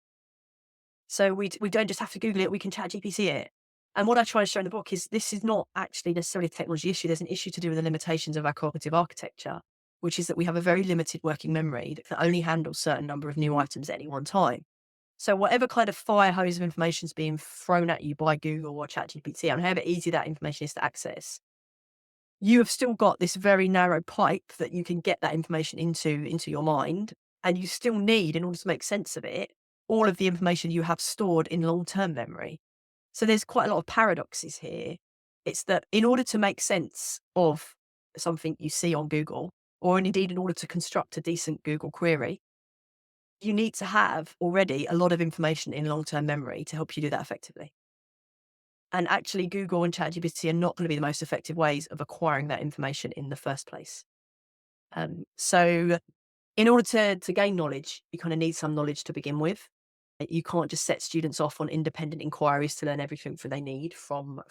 So we don't just have to Google it, we can ChatGPT it. And what I try to show in the book is this is not actually necessarily a technology issue. There's an issue to do with the limitations of our cognitive architecture, which is that we have a very limited working memory that can only handle a certain number of new items at any one time. So whatever kind of fire hose of information is being thrown at you by Google or ChatGPT, and however easy that information is to access, you have still got this very narrow pipe that you can get that information into your mind, and you still need, in order to make sense of it, all of the information you have stored in long-term memory. So there's quite a lot of paradoxes here. It's that in order to make sense of something you see on Google, or indeed in order to construct a decent Google query, you need to have already a lot of information in long-term memory to help you do that effectively. And actually, Google and ChatGPT are not going to be the most effective ways of acquiring that information in the first place. So in order to gain knowledge, you kind of need some knowledge to begin with. You can't just set students off on independent inquiries to learn everything that they need from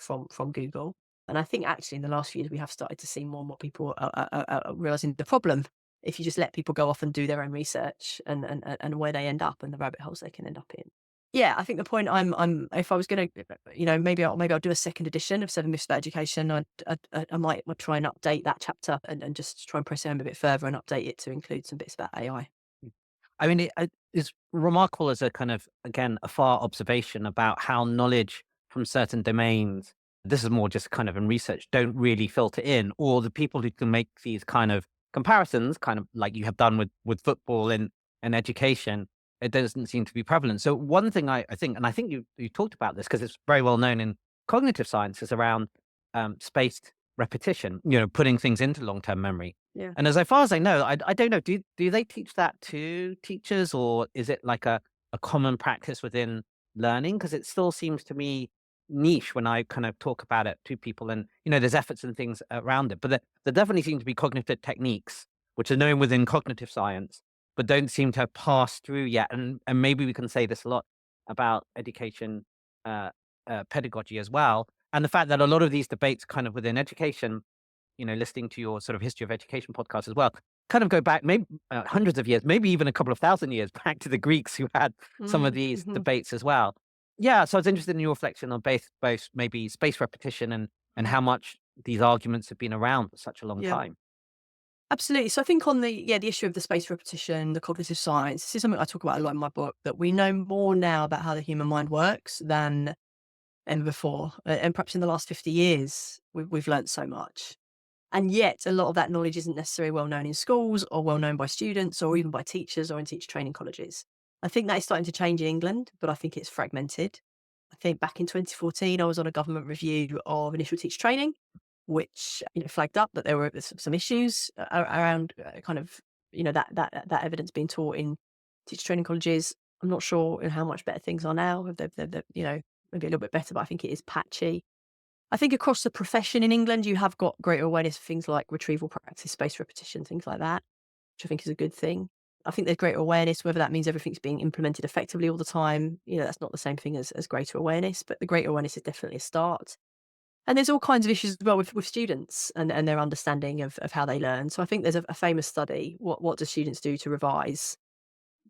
Google. And I think actually in the last few years, we have started to see more and more people are realizing the problem. If you just let people go off and do their own research and where they end up and the rabbit holes they can end up in. Yeah, I think the point I'm if I was going to, maybe I'll do a second edition of Seven Myths About Education. I might try and update that chapter and just try and press it home a bit further and update it to include some bits about AI. I mean, it's remarkable as a kind of, again, a far observation about how knowledge from certain domains, this is more just kind of in research, don't really filter in, or the people who can make these kind of comparisons, kind of like you have done with football and education, it doesn't seem to be prevalent. So one thing I think, and I think you talked about this because it's very well known in cognitive science, is around spaced repetition, putting things into long-term memory. Yeah. And as far as I know, I don't know, do they teach that to teachers, or is it like a common practice within learning? Because it still seems to me niche when I kind of talk about it to people, and there's efforts and things around it. But there definitely seem to be cognitive techniques which are known within cognitive science, but don't seem to have passed through yet. And maybe we can say this a lot about education pedagogy as well. And the fact that a lot of these debates kind of within education, listening to your sort of history of education podcast as well, kind of go back maybe hundreds of years, maybe even a couple of thousand years back to the Greeks who had some of these Mm-hmm. debates as well. Yeah, so I was interested in your reflection on both maybe space repetition and how much these arguments have been around for such a long Yeah. time. Absolutely. So I think on the issue of the space repetition, the cognitive science, this is something I talk about a lot in my book, that we know more now about how the human mind works than ever before. And perhaps in the last 50 years, we've learned so much. And yet a lot of that knowledge isn't necessarily well known in schools or well known by students or even by teachers or in teacher training colleges. I think that is starting to change in England, but I think it's fragmented. I think back in 2014, I was on a government review of initial teacher training, which flagged up that there were some issues around kind of that evidence being taught in teacher training colleges. I'm not sure how much better things are now. They're maybe a little bit better, but I think it is patchy. I think across the profession in England, you have got greater awareness of things like retrieval practice, spaced repetition, things like that, which I think is a good thing. I think there's greater awareness, whether that means everything's being implemented effectively all the time. That's not the same thing as greater awareness, but the greater awareness is definitely a start. And there's all kinds of issues as well with students and their understanding of how they learn. So I think there's a famous study. What do students do to revise?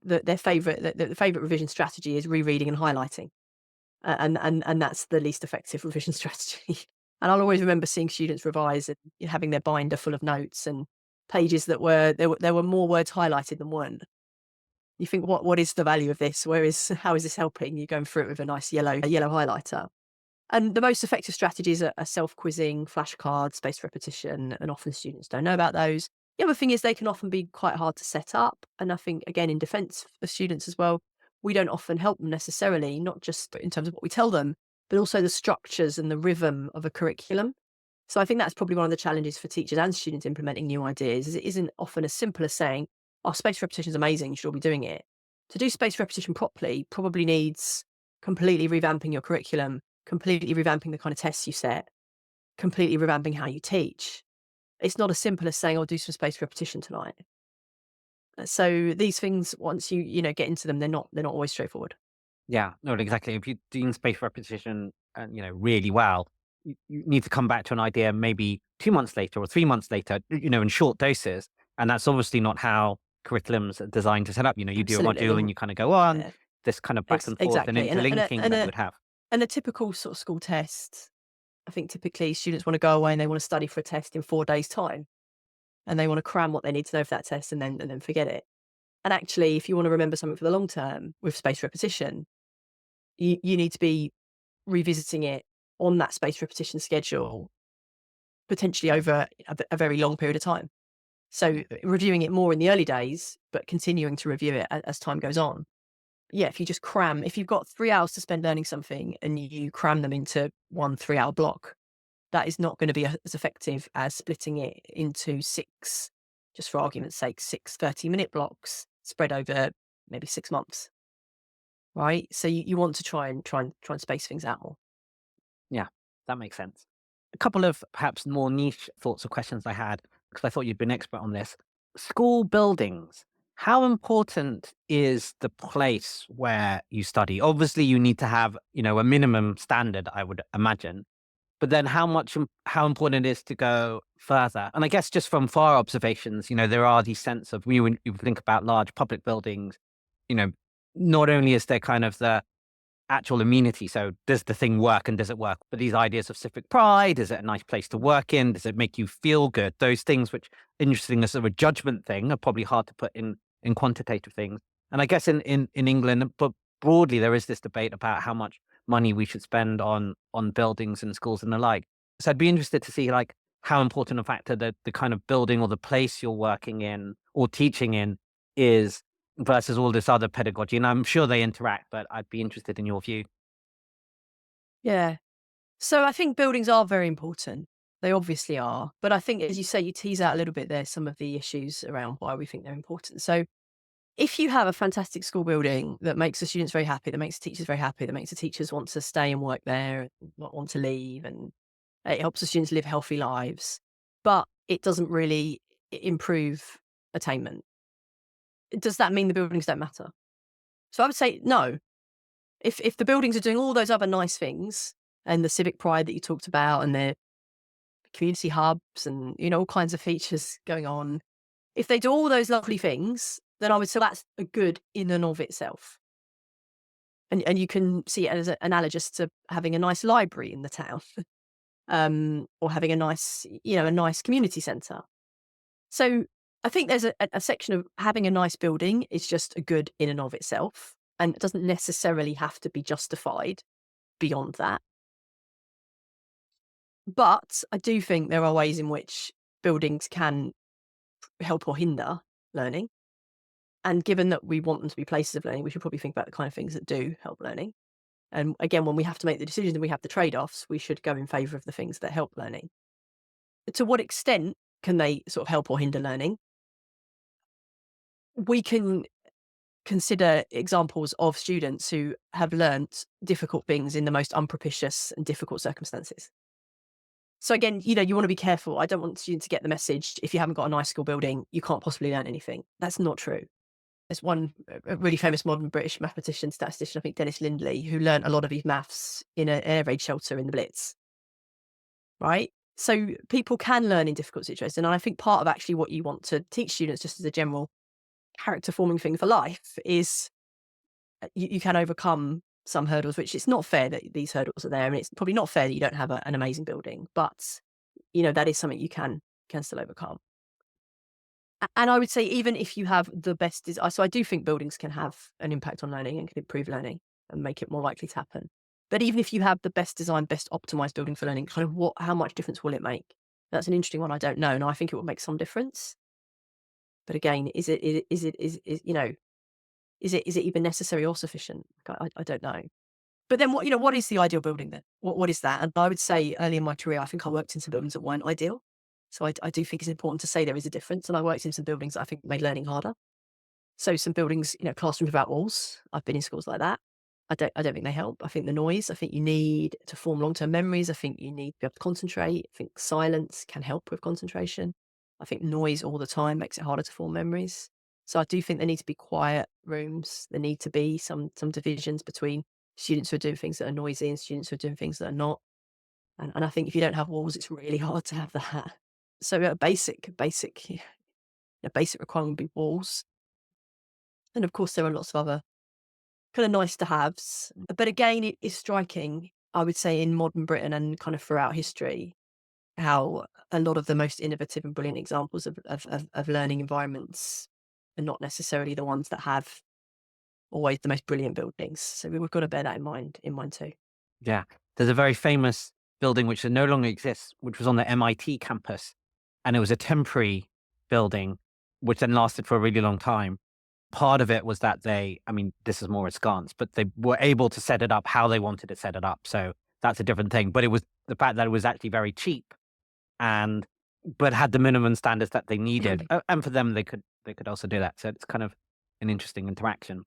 Their favourite the favourite revision strategy is rereading and highlighting. And that's the least effective revision strategy. And I'll always remember seeing students revise and having their binder full of notes and pages that there were more words highlighted than weren't. You think, what is the value of this? How is this helping? You're going through it with a nice yellow highlighter. And the most effective strategies are self-quizzing, flashcards, spaced repetition, and often students don't know about those. The other thing is they can often be quite hard to set up. And I think, again, in defence of students as well, we don't often help them necessarily, not just in terms of what we tell them, but also the structures and the rhythm of a curriculum. So I think that's probably one of the challenges for teachers and students implementing new ideas, is it isn't often as simple as saying, oh, spaced repetition is amazing, you should all be doing it. To do spaced repetition properly probably needs completely revamping your curriculum, completely revamping the kind of tests you set, completely revamping how you teach. It's not as simple as saying, "I'll do some spaced repetition tonight." So these things, once you get into them, they're not always straightforward. Yeah, no, exactly. If you're doing space repetition, really well, you need to come back to an idea maybe 2 months later or 3 months later, in short doses. And that's obviously not how curriculums are designed to set up. You do a Absolutely. module and you kind of go on Yeah, this kind of back and forth and exactly. interlinking that you would have. And a typical sort of school test, I think typically students want to go away and they want to study for a test in 4 days' time, and they want to cram what they need to know for that test and then forget it. And actually, if you want to remember something for the long term with spaced repetition, you need to be revisiting it on that spaced repetition schedule, potentially over a very long period of time. So reviewing it more in the early days, but continuing to review it as time goes on. yeah, if you just cram, if you've got 3 hours to spend learning something and you cram them into one 3 hour block, that is not going to be as effective as splitting it into six, just for argument's sake, 6 30-minute blocks spread over maybe 6 months, right? So you want to try and space things out more. Yeah, that makes sense. A couple of perhaps more niche thoughts or questions I had, because I thought you'd been expert on this. School buildings. How important is the place where you study? Obviously, you need to have, a minimum standard, I would imagine. But then how important it is to go further? And I guess just from far observations, there are these sense of when you think about large public buildings, you know, not only is there kind of the actual amenity. So does the thing work and does it work? But these ideas of civic pride, is it a nice place to work in? Does it make you feel good? Those things which interesting as sort of a judgment thing are probably hard to put in quantitative things. And I guess in England, but broadly, there is this debate about how much money we should spend on buildings and schools and the like. So I'd be interested to see like how important a factor that the kind of building or the place you're working in or teaching in is versus all this other pedagogy. And I'm sure they interact, but I'd be interested in your view. Yeah. So I think buildings are very important. They obviously are. But I think, as you say, you tease out a little bit there some of the issues around why we think they're important. So if you have a fantastic school building that makes the students very happy, that makes the teachers very happy, that makes the teachers want to stay and work there, and not want to leave, and it helps the students live healthy lives, but it doesn't really improve attainment, does that mean the buildings don't matter? So I would say no. If the buildings are doing all those other nice things and the civic pride that you talked about and the community hubs and all kinds of features going on, if they do all those lovely things, then I would say that's a good in and of itself. And you can see it as analogous to having a nice library in the town, or having a nice community centre. So I think there's a section of having a nice building is just a good in and of itself, and it doesn't necessarily have to be justified beyond that. But I do think there are ways in which buildings can help or hinder learning. And given that we want them to be places of learning, we should probably think about the kind of things that do help learning. And again, when we have to make the decisions and we have the trade offs, we should go in favour of the things that help learning. To what extent can they sort of help or hinder learning? We can consider examples of students who have learnt difficult things in the most unpropitious and difficult circumstances. So again, you want to be careful. I don't want students to get the message, if you haven't got a nice school building, you can't possibly learn anything. That's not true. There's one a really famous modern British mathematician, statistician, I think Dennis Lindley, who learnt a lot of his maths in an air raid shelter in the Blitz, right? So people can learn in difficult situations. And I think part of actually what you want to teach students, just as a general character forming thing for life, is you can overcome some hurdles, which it's not fair that these hurdles are there. And it's probably not fair that you don't have an amazing building, but that is something you can still overcome. And I would say, even if you have the best so I do think buildings can have an impact on learning and can improve learning and make it more likely to happen. But even if you have the best designed, best optimized building for learning, kind of how much difference will it make? That's an interesting one. I don't know. And I think it will make some difference. But again, is it even necessary or sufficient? I don't know. But then what is the ideal building then? What is that? And I would say early in my career, I think I worked in some buildings that weren't ideal. So I do think it's important to say there is a difference. And I worked in some buildings that I think made learning harder. So some buildings, classrooms without walls. I've been in schools like that. I don't think they help. I think the noise, I think you need to form long-term memories. I think you need to be able to concentrate. I think silence can help with concentration. I think noise all the time makes it harder to form memories. So I do think there need to be quiet rooms. There need to be some divisions between students who are doing things that are noisy and students who are doing things that are not. And I think if you don't have walls, it's really hard to have that. So a basic requirement would be walls. And of course, there are lots of other kind of nice to haves. But again, it is striking, I would say, in modern Britain and kind of throughout history, how a lot of the most innovative and brilliant examples of learning environments are not necessarily the ones that have always the most brilliant buildings. So we've got to bear that in mind too. Yeah. There's a very famous building which no longer exists, which was on the MIT campus. And it was a temporary building, which then lasted for a really long time. part of it was that this is more askance, but they were able to set it up how they wanted to set it up. So that's a different thing. But it was the fact that it was actually very cheap and but had the minimum standards that they needed. And for them, they could also do that. So it's kind of an interesting interaction.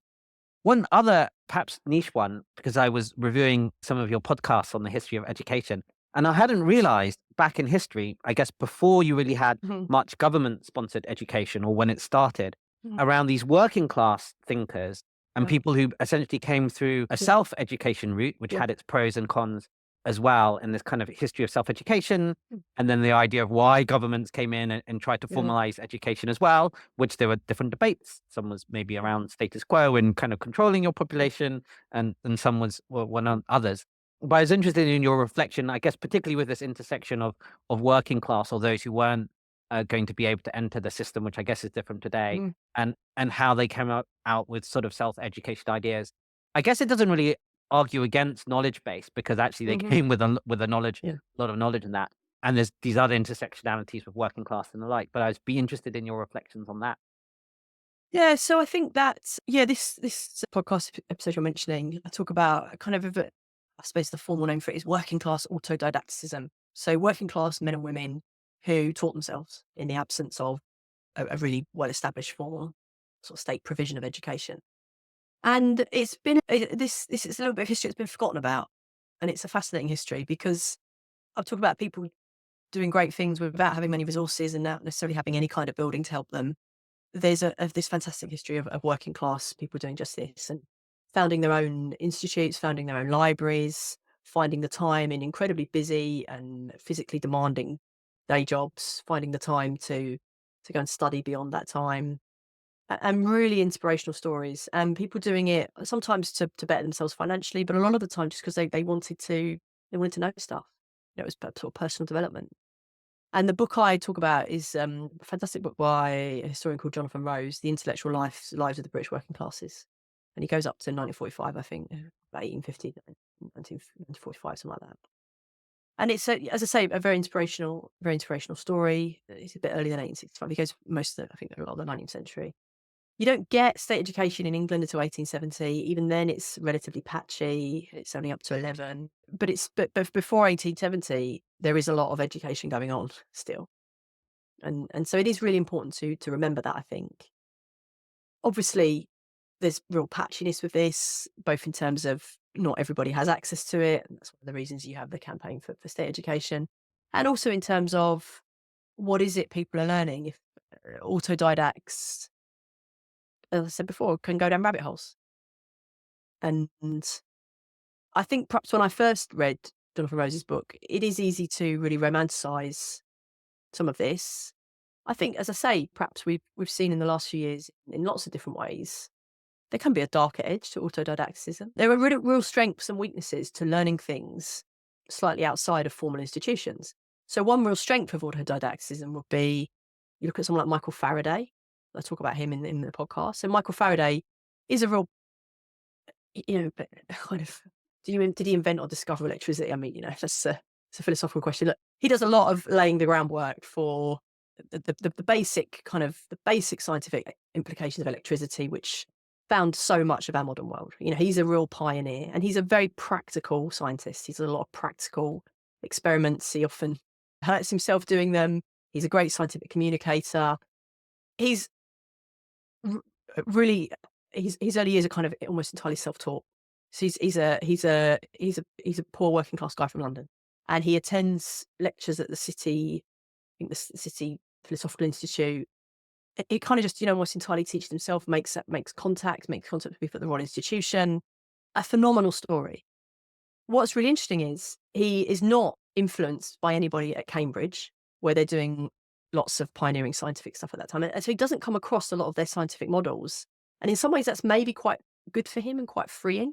One other perhaps niche one, because I was reviewing some of your podcasts on the history of education, and I hadn't realized back in history, I guess before you really had Mhm. much government sponsored education or when it started, Mhm. around these working class thinkers and Yeah. people who essentially came through a Yeah. self education route, which Yeah. had its pros and cons as well, in this kind of history of self education. Mm. And then the idea of why governments came in and tried to Yeah. formalize education as well, which there were different debates. Some was maybe Mm. around status quo and kind of controlling your population, and some were one on others. But I was interested in your reflection, I guess, particularly with this intersection of working class or those who weren't going to be able to enter the system, which I guess is different today, Mm. and how they came out with sort of self education ideas. I guess it doesn't really argue against knowledge base because actually they Mhm. came with a knowledge, Yeah. a lot of knowledge in that. And there's these other intersectionalities with working class and the like. But I'd be interested in your reflections on that. Yeah, so I think that this podcast episode you're mentioning, I talk about kind of I suppose the formal name for it is working class autodidacticism. So working class men and women who taught themselves in the absence of a really well established formal sort of state provision of education. And it's been this is a little bit of history that's been forgotten about, and it's a fascinating history because I've talked about people doing great things without having many resources and not necessarily having any kind of building to help them. There's this fantastic history of working class people doing just this and founding their own institutes, founding their own libraries, finding the time in incredibly busy and physically demanding day jobs, finding the time to go and study beyond that time. And really inspirational stories and people doing it sometimes to better themselves financially, but a lot of the time just because they wanted to know stuff. It was sort of personal development. And the book I talk about is a fantastic book by a historian called Jonathan Rose, The Intellectual Lives of the British Working Classes. And he goes up to 1945, I think, about 1850, 1945, something like that. And it's, as I say, a very inspirational story. It's a bit earlier than 1865. He goes most of I think, a lot of the 19th century. You don't get state education in England until 1870. Even then, it's relatively patchy. It's only up to 11. But before 1870, there is a lot of education going on still, and so it is really important to remember that. I think obviously there's real patchiness with this, both in terms of not everybody has access to it, and that's one of the reasons you have the campaign for state education, and also in terms of what is it people are learning. If autodidacts, as I said before, can go down rabbit holes. And I think perhaps when I first read Jonathan Rose's book, it is easy to really romanticize some of this. I think, as I say, perhaps we've seen in the last few years in lots of different ways, there can be a darker edge to autodidacticism. There are real strengths and weaknesses to learning things slightly outside of formal institutions. So one real strength of autodidacticism would be you look at someone like Michael Faraday. I talk about him in the podcast. So Michael Faraday is a real but kind of, did he invent or discover electricity? I mean, that's it's a philosophical question. Look, he does a lot of laying the groundwork for the basic scientific implications of electricity, which found so much of our modern world. He's a real pioneer, and he's a very practical scientist. He's a lot of practical experiments. He often hurts himself doing them. He's a great scientific communicator. He's R really his early years are kind of almost entirely self-taught. So he's a poor working class guy from London, and he attends lectures at the City, I think the City Philosophical Institute. It kind of just, almost entirely teaches himself, makes contact with people at the Royal Institution. A phenomenal story. What's really interesting is he is not influenced by anybody at Cambridge, where they're doing lots of pioneering scientific stuff at that time. And so he doesn't come across a lot of their scientific models. And in some ways, that's maybe quite good for him and quite freeing.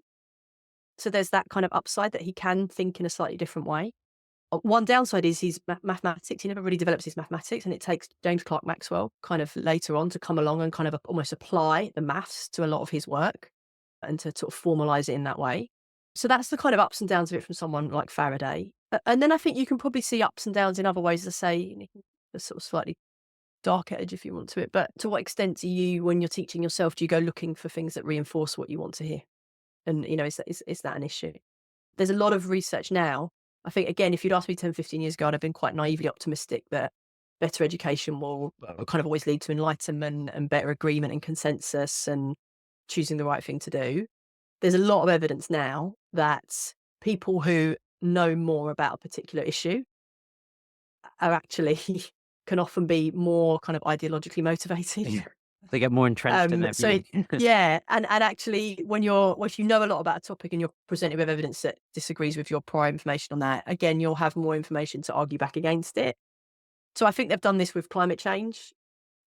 So there's that kind of upside that he can think in a slightly different way. One downside is his mathematics. He never really develops his mathematics, and it takes James Clerk Maxwell kind of later on to come along and kind of almost apply the maths to a lot of his work and to sort of formalize it in that way. So that's the kind of ups and downs of it from someone like Faraday. And then I think you can probably see ups and downs in other ways, as I say, the sort of slightly dark edge, if you want to it. But to what extent do you, when you're teaching yourself, do you go looking for things that reinforce what you want to hear? And, is that an issue? There's a lot of research now. I think, again, if you'd asked me 10, 15 years ago, I'd have been quite naively optimistic that better education will kind of always lead to enlightenment and better agreement and consensus and choosing the right thing to do. There's a lot of evidence now that people who know more about a particular issue are actually can often be more kind of ideologically motivated. Yeah. They get more entrenched in their So view. yeah, and actually, if you know a lot about a topic and you're presented with evidence that disagrees with your prior information on that, again, you'll have more information to argue back against it. So I think they've done this with climate change.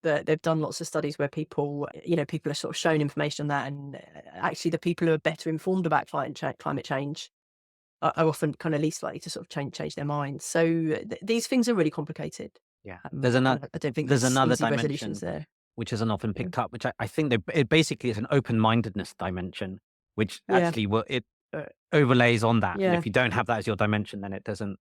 That they've done lots of studies where people are sort of shown information on that, and actually, the people who are better informed about climate change are often kind of least likely to sort of change their minds. So these things are really complicated. Yeah. I don't think There's there's another easy resolutions dimension there. which isn't often Yeah. picked up, which I think it basically is an open-mindedness dimension, which Yeah. actually overlays on that. And Yeah. if you don't have that as your dimension, then it doesn't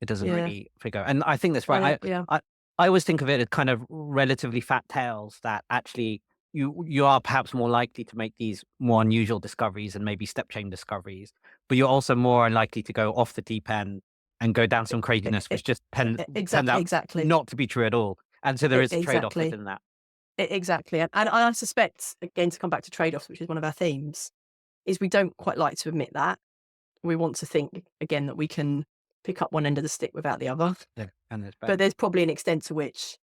Yeah. really figure. And I think that's I right. know. Yeah. I always think of it as kind of relatively fat tails that actually you are perhaps more likely to make these more unusual discoveries and maybe step change discoveries, but you're also more unlikely to go off the deep end and go down some craziness, which just turns out Exactly. not to be true at all. And so there is a trade-off Exactly. within that. Exactly. And I suspect, again, to come back to trade-offs, which is one of our themes, is we don't quite like to admit that. We want to think, again, that we can pick up one end of the stick without the other. Yeah, and there's But there's probably an extent to which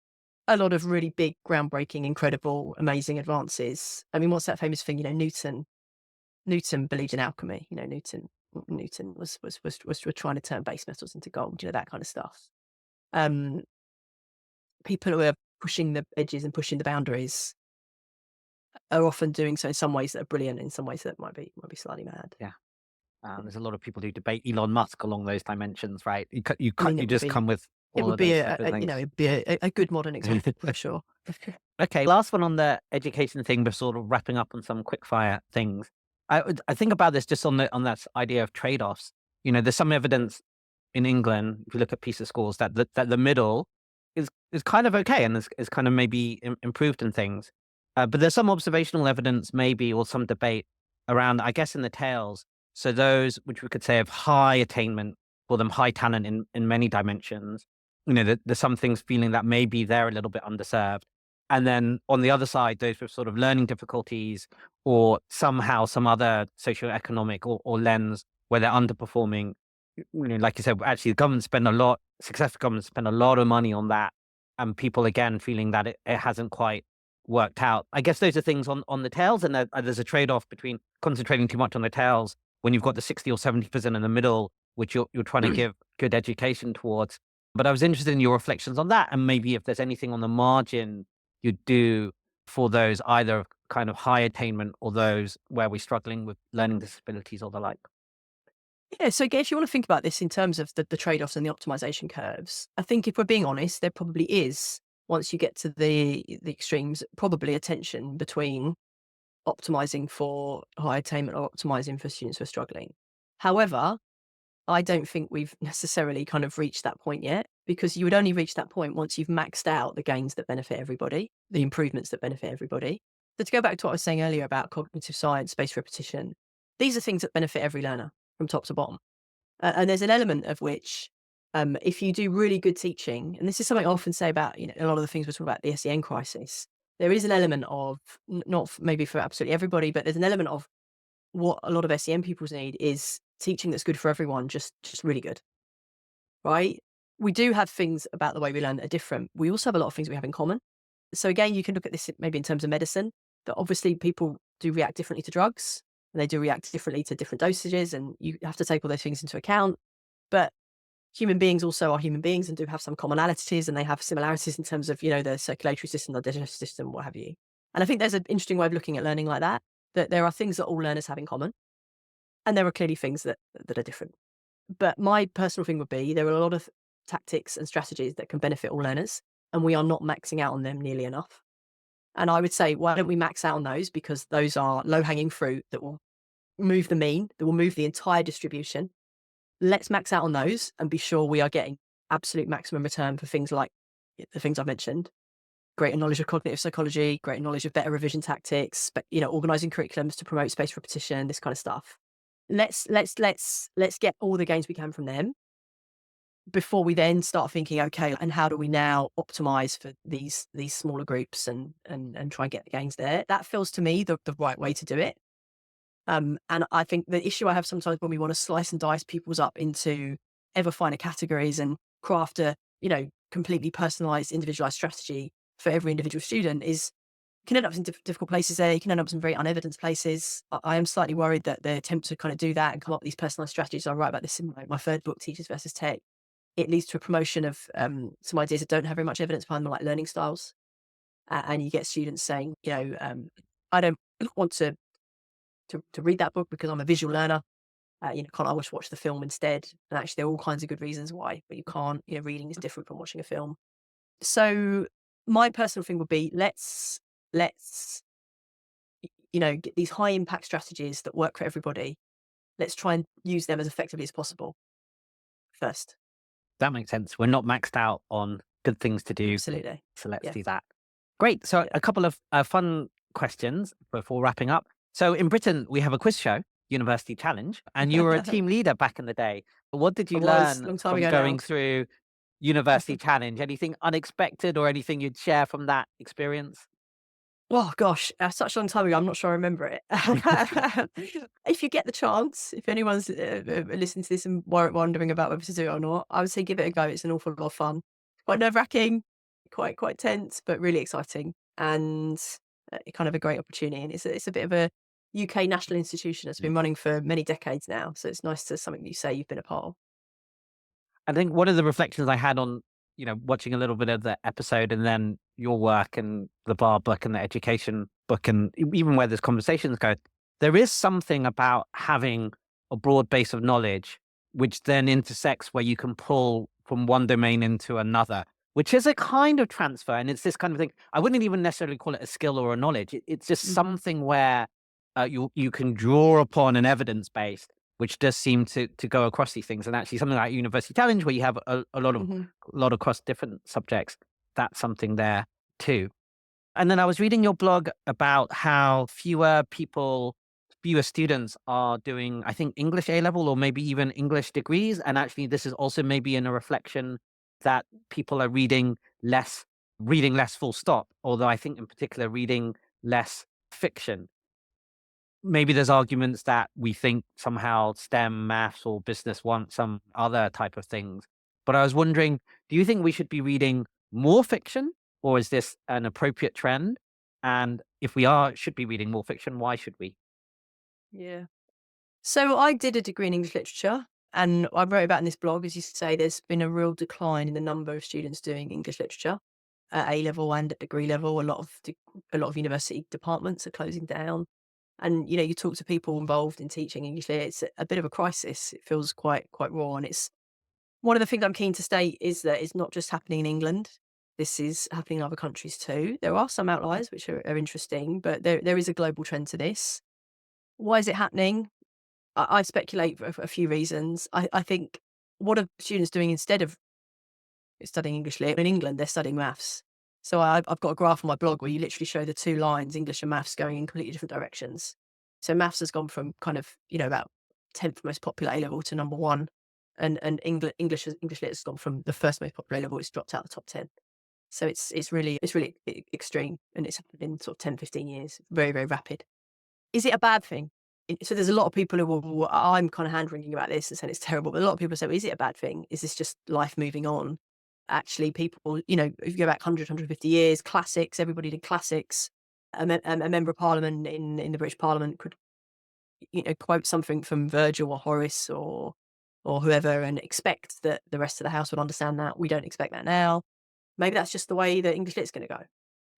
a lot of really big, groundbreaking, incredible, amazing advances. I mean, what's that famous thing? Newton believed in alchemy. Newton was trying to turn base metals into gold. That kind of stuff. Um, People who are pushing the edges and pushing the boundaries are often doing so in some ways that are brilliant, in some ways that might be slightly mad. Yeah. There's a lot of people who debate Elon Musk along those dimensions, right? I mean, You just come with it all would of be those separate things. it'd be a good modern example for sure. Okay, last one on the education thing, but sort of wrapping up on some quick fire things. I think about this just on that idea of trade-offs. There's some evidence in England, if you look at PISA scores, that the middle is kind of okay and is kind of maybe improved in things. But there's some observational evidence maybe, or some debate around, I guess, in the tails. So those which we could say have high attainment, or them high talent in many dimensions. There's some things feeling that maybe they're a little bit underserved. And then on the other side, those with sort of learning difficulties or somehow some other socioeconomic or lens where they're underperforming. Like you said, actually, the government spend a lot, successful governments spend a lot of money on that. And people, again, feeling that it hasn't quite worked out. I guess those are things on the tails. And there's a trade off between concentrating too much on the tails when you've got the 60 or 70% in the middle, which you're trying to give good education towards. But I was interested in your reflections on that. And maybe if there's anything on the margin you do for those either kind of high attainment or those where we're struggling with learning disabilities or the like. Yeah, so again, if you want to think about this in terms of the trade-offs and the optimization curves, I think if we're being honest, there probably is, once you get to the extremes, probably a tension between optimizing for high attainment or optimizing for students who are struggling. However, I don't think we've necessarily kind of reached that point yet, because you would only reach that point once you've maxed out the gains that benefit everybody, the improvements that benefit everybody. So to go back to what I was saying earlier about cognitive science, spaced repetition, these are things that benefit every learner from top to bottom. And there's an element of which, if you do really good teaching, and this is something I often say about a lot of the things we're talking about the SEN crisis, there is an element of, maybe for absolutely everybody, but there's an element of what a lot of SEN pupils need is teaching that's good for everyone, just really good, right? We do have things about the way we learn that are different. We also have a lot of things we have in common. So again, you can look at this maybe in terms of medicine, that obviously people do react differently to drugs, and they do react differently to different dosages, and you have to take all those things into account. But human beings also are human beings and do have some commonalities, and they have similarities in terms of, the circulatory system, the digestive system, what have you. And I think there's an interesting way of looking at learning like that there are things that all learners have in common, and there are clearly things that are different. But my personal thing would be there are a lot of tactics and strategies that can benefit all learners, and we are not maxing out on them nearly enough. And I would say, why don't we max out on those? Because those are low-hanging fruit that will move the mean, that will move the entire distribution. Let's max out on those and be sure we are getting absolute maximum return for things like the things I've mentioned. greater knowledge of cognitive psychology, greater knowledge of better revision tactics, but organizing curriculums to promote spaced repetition, this kind of stuff. Let's get all the gains we can from them before we then start thinking, okay, and how do we now optimize for these smaller groups and try and get the gains there? That feels to me the right way to do it. And I think the issue I have sometimes when we want to slice and dice people's up into ever finer categories and craft a, completely personalized, individualized strategy for every individual student is can end up in difficult places there. You can end up in some very unevidenced places. I am slightly worried that the attempt to kind of do that and come up with these personalized strategies, I write about this in my third book, Teachers versus Tech, it leads to a promotion of some ideas that don't have very much evidence behind them, like learning styles. And you get students saying, I don't want to read that book because I'm a visual learner. Can't I watch the film instead? And actually, there are all kinds of good reasons why, but you can't. Reading is different from watching a film. So my personal thing would be let's get these high impact strategies that work for everybody. Let's try and use them as effectively as possible first. That makes sense. We're not maxed out on good things to do. Absolutely. So let's Yeah. do that. Great. So Yeah. a couple of fun questions before wrapping up. So in Britain, we have a quiz show, University Challenge, and you were a team leader back in the day. What did you I was, learn long time from ago going now. through University Challenge? Anything unexpected or anything you'd share from that experience? Oh gosh, such a long time ago. I'm not sure I remember it. If you get the chance, if anyone's listening to this and wondering about whether to do it or not, I would say give it a go. It's an awful lot of fun. Quite nerve wracking, quite tense, but really exciting and kind of a great opportunity. And it's a bit of a UK national institution that's been running for many decades now. So it's nice to something that you say you've been a part of. I think one of the reflections I had on, watching a little bit of the episode and then your work and the VAR book and the education book and even where this conversations go, there is something about having a broad base of knowledge, which then intersects where you can pull from one domain into another, which is a kind of transfer. And it's this kind of thing. I wouldn't even necessarily call it a skill or a knowledge. It's just Mhm. something where you can draw upon an evidence base which does seem to go across these things. And actually something like University Challenge, where you have a Mhm. lot across different subjects, that's something there too. And then I was reading your blog about how fewer students are doing, I think, English A level or maybe even English degrees. And actually this is also maybe in a reflection that people are reading less full stop. Although I think in particular reading less fiction. Maybe there's arguments that we think somehow STEM, maths, or business want some other type of things. But I was wondering, do you think we should be reading more fiction, or is this an appropriate trend? And if we should be reading more fiction, why should we? Yeah. So I did a degree in English literature, and I wrote about in this blog, as you say, there's been a real decline in the number of students doing English literature at A level and at degree level. A lot of university departments are closing down, and you talk to people involved in teaching English lit, it's a bit of a crisis. It feels quite raw, and it's one of the things I'm keen to state is that it's not just happening in England. This is happening in other countries too. There are some outliers which are interesting, but there is a global trend to this. Why is it happening? I speculate for a few reasons. I think what are students doing instead of studying English lit? In England, they're studying maths. So I've got a graph on my blog where you literally show the two lines, English and maths, going in completely different directions. So maths has gone from kind of, about 10th most popular A level to number one. And English lit has gone from the first most popular A level, it's dropped out of the top 10. So it's really extreme, and it's happened in sort of 10, 15 years. Very, very rapid. Is it a bad thing? So there's a lot of people who will I'm kind of hand wringing about this and saying it's terrible, but a lot of people say, well, is it a bad thing? Is this just life moving on? Actually, people, if you go back 150 years, classics, everybody did classics. A member of parliament in the British Parliament could, quote something from Virgil or Horace or whoever and expect that the rest of the house would understand that. We don't expect that now. Maybe that's just the way that English lit's going to go.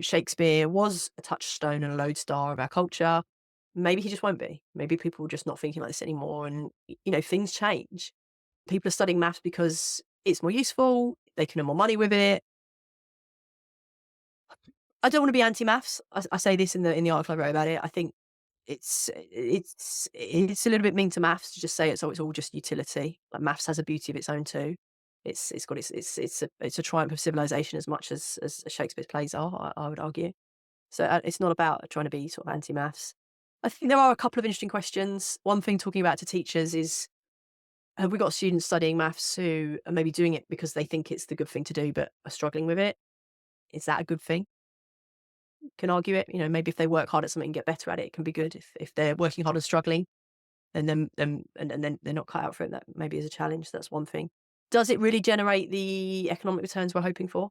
Shakespeare was a touchstone and a lodestar of our culture. Maybe he just won't be. Maybe people are just not thinking like this anymore. And, things change. People are studying maths because it's more useful. They can earn more money with it. I don't want to be anti-maths. I say this in the article I wrote about it. I think it's a little bit mean to maths to just say it's all just utility. Like maths has a beauty of its own too. It's a triumph of civilization as much as Shakespeare's plays are. I would argue. So it's not about trying to be sort of anti-maths. I think there are a couple of interesting questions. One thing talking about to teachers is, have we got students studying maths who are maybe doing it because they think it's the good thing to do, but are struggling with it? Is that a good thing? Can argue it. Maybe if they work hard at something and get better at it, it can be good. If they're working hard and struggling, and then they're not cut out for it, that maybe is a challenge. That's one thing. Does it really generate the economic returns we're hoping for?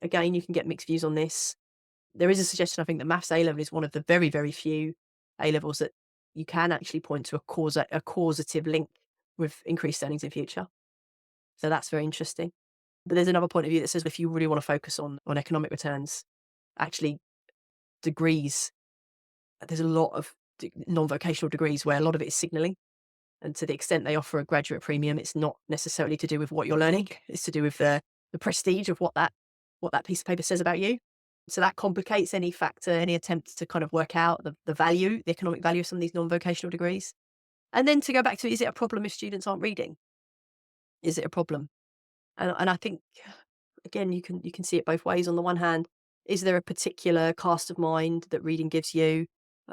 Again, you can get mixed views on this. There is a suggestion, I think, that maths A level is one of the very, very few A levels that you can actually point to a causative link with increased earnings in future. So that's very interesting. But there's another point of view that says if you really want to focus on economic returns, actually degrees, there's a lot of non-vocational degrees where a lot of it is signalling. And to the extent they offer a graduate premium, it's not necessarily to do with what you're learning. It's to do with the prestige of what that piece of paper says about you. So that complicates any factor, any attempt to kind of work out the value, the economic value of some of these non-vocational degrees. And then to go back to, is it a problem if students aren't reading? Is it a problem? And I think, again, you can see it both ways. On the one hand, is there a particular cast of mind that reading gives you,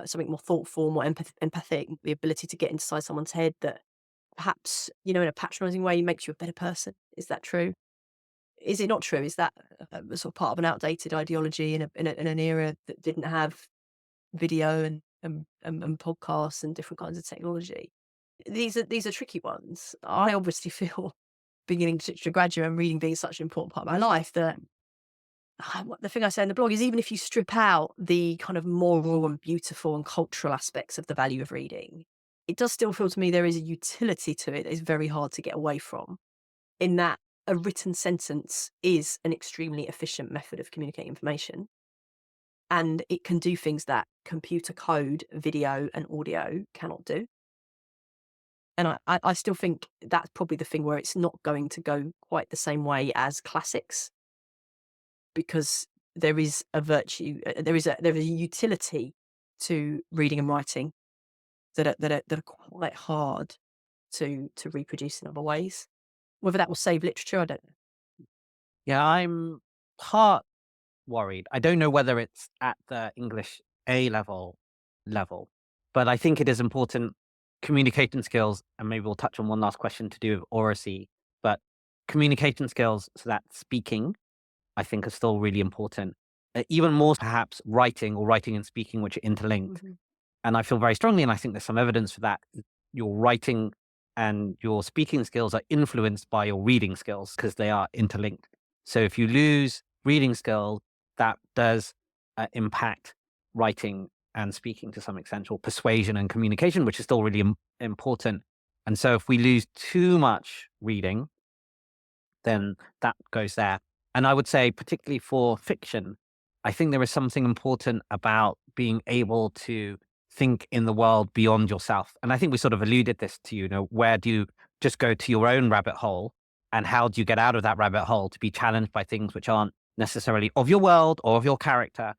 something more thoughtful, more empathic, the ability to get inside someone's head that perhaps, in a patronising way makes you a better person? Is that true? Is it not true? Is that a sort of part of an outdated ideology in an era that didn't have video and podcasts and different kinds of technology? These are tricky ones. I obviously feel, being an English literature graduate and reading being such an important part of my life, that the thing I say in the blog is, even if you strip out the kind of moral and beautiful and cultural aspects of the value of reading, it does still feel to me there is a utility to it that is very hard to get away from, in that a written sentence is an extremely efficient method of communicating information. And it can do things that computer code, video, and audio cannot do. And I still think that's probably the thing where it's not going to go quite the same way as classics, because there is a virtue, there is a utility to reading and writing that are quite hard to reproduce in other ways. Whether that will save literature, I don't know. Yeah, I'm part worried. I don't know whether it's at the English A level, but I think it is important communication skills, and maybe we'll touch on one last question to do with oracy, but communication skills, so that speaking, I think, are still really important. Even more perhaps writing, or writing and speaking, which are interlinked. Mhm. And I feel very strongly, and I think there's some evidence for that, your writing and your speaking skills are influenced by your reading skills because they are interlinked. So if you lose reading skills, that does impact writing and speaking to some extent, or persuasion and communication, which is still really important. And so if we lose too much reading, then that goes there. And I would say, particularly for fiction, I think there is something important about being able to think in the world beyond yourself. And I think we sort of alluded this to, where do you just go to your own rabbit hole, and how do you get out of that rabbit hole to be challenged by things which aren't necessarily of your world or of your character?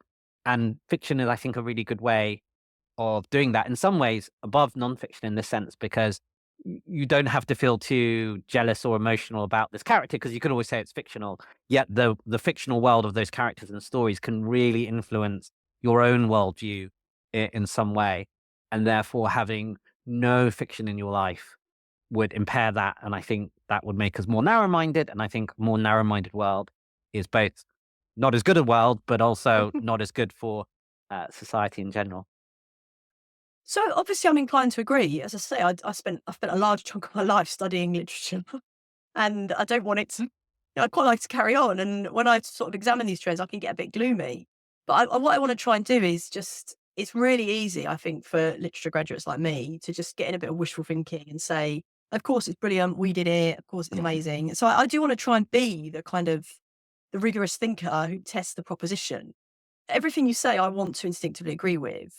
And fiction is, I think, a really good way of doing that, in some ways above nonfiction in this sense, because you don't have to feel too jealous or emotional about this character, because you could always say it's fictional. Yet the fictional world of those characters and stories can really influence your own worldview in some way, and therefore having no fiction in your life would impair that. And I think that would make us more narrow-minded. And I think a more narrow-minded world is both not as good a world, but also not as good for society in general. So obviously, I'm inclined to agree. As I say, I've spent a large chunk of my life studying literature, and I don't want it to. I'd quite like to carry on. And when I sort of examine these trends, I can get a bit gloomy. But what I want to try and do is just. It's really easy, I think, for literature graduates like me to just get in a bit of wishful thinking and say, "Of course, it's brilliant. We did it. Of course, it's amazing." So I do want to try and be the kind of the rigorous thinker who tests the proposition. Everything you say, I want to instinctively agree with.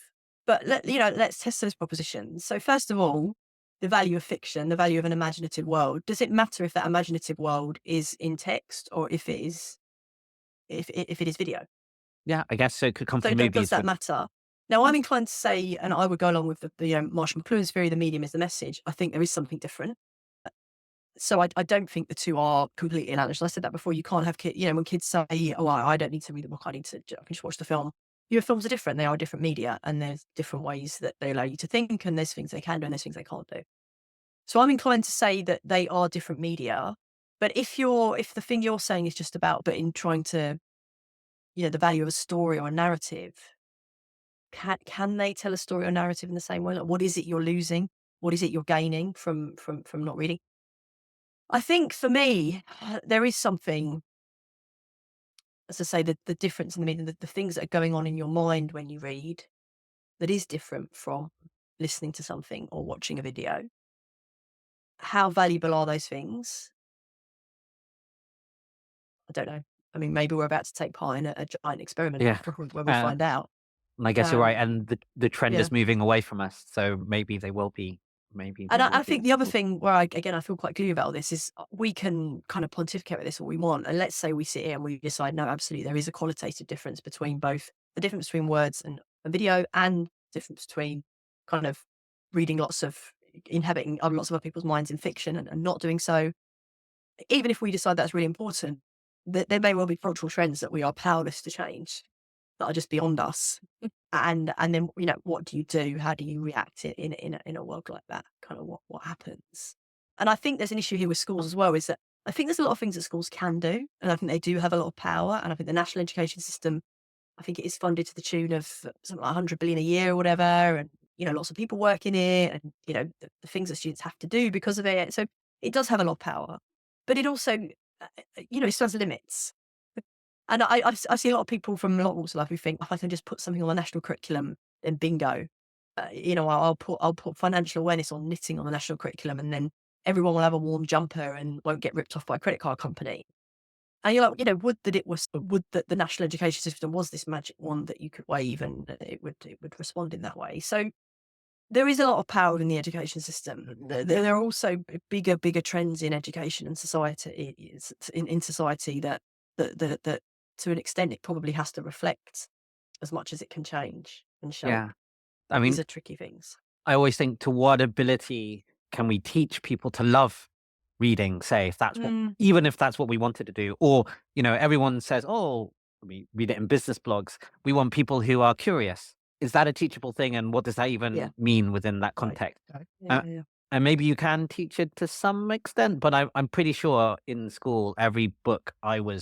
But let's test those propositions. So first of all, the value of fiction, the value of an imaginative world. Does it matter if that imaginative world is in text, or if it is video? Yeah, I guess so. It could come So from does movies. that matter? Now, I'm inclined to say, and I would go along with the Marshall McLuhan's theory, the medium is the message. I think there is something different. So I don't think the two are completely analogous. I said that before. You can't have kids, when kids say, "Oh, I don't need to read the book. I can just watch the film." Your films are different. They are different media, and there's different ways that they allow you to think, and there's things they can do, and there's things they can't do. So I'm inclined to say that they are different media. But if the thing you're saying is just about, but in trying to, the value of a story or a narrative, can they tell a story or narrative in the same way? Like, what is it you're losing? What is it you're gaining from not reading? I think for me, there is something, as I say, the difference in the meaning, the things that are going on in your mind when you read that is different from listening to something or watching a video. How valuable are those things? I don't know. I mean, maybe we're about to take part in a giant experiment Yeah. where we'll Uh, find out. and I guess you're right. Um, And the trend yeah. is moving away from us. So maybe they will be, And I think the other thing where I feel quite gloomy about all this is we can kind of pontificate with this all we want. And let's say we sit here and we decide, no, absolutely, there is a qualitative difference between both the difference between words and a video and the difference between kind of reading inhabiting lots of other people's minds in fiction and not doing so. Even if we decide that's really important, there may well be cultural trends that we are powerless to change that are just beyond us. And then, what do you do? How do you react in a world like that? Kind of what happens? And I think there's an issue here with schools as well, is that I think there's a lot of things that schools can do, and I think they do have a lot of power. And I think the national education system, I think it is funded to the tune of something like 100 billion a year or whatever, and lots of people work in it, and the things that students have to do because of it. So it does have a lot of power, but it also, it still has limits. And I see a lot of people from a lot of walks of life who think, if I can just put something on the national curriculum, then bingo. I'll put financial awareness on knitting on the national curriculum, and then everyone will have a warm jumper and won't get ripped off by a credit card company. And you're like, would that the national education system was this magic wand that you could wave and it would respond in that way. So there is a lot of power in the education system. There are also bigger trends in education and society in society that to an extent it probably has to reflect as much as it can change and shape. yeah. I But these mean, are tricky things. I always think, to what ability can we teach people to love reading, say, if that's what, Mm, even if that's what we wanted to do? Or, everyone says, oh, we read it in business blogs. We want people who are curious. Is that a teachable thing? And what does that yeah. even mean within that Right. context? Yeah. Uh, Yeah. and maybe you can teach it to some extent, but I'm pretty sure in school, every book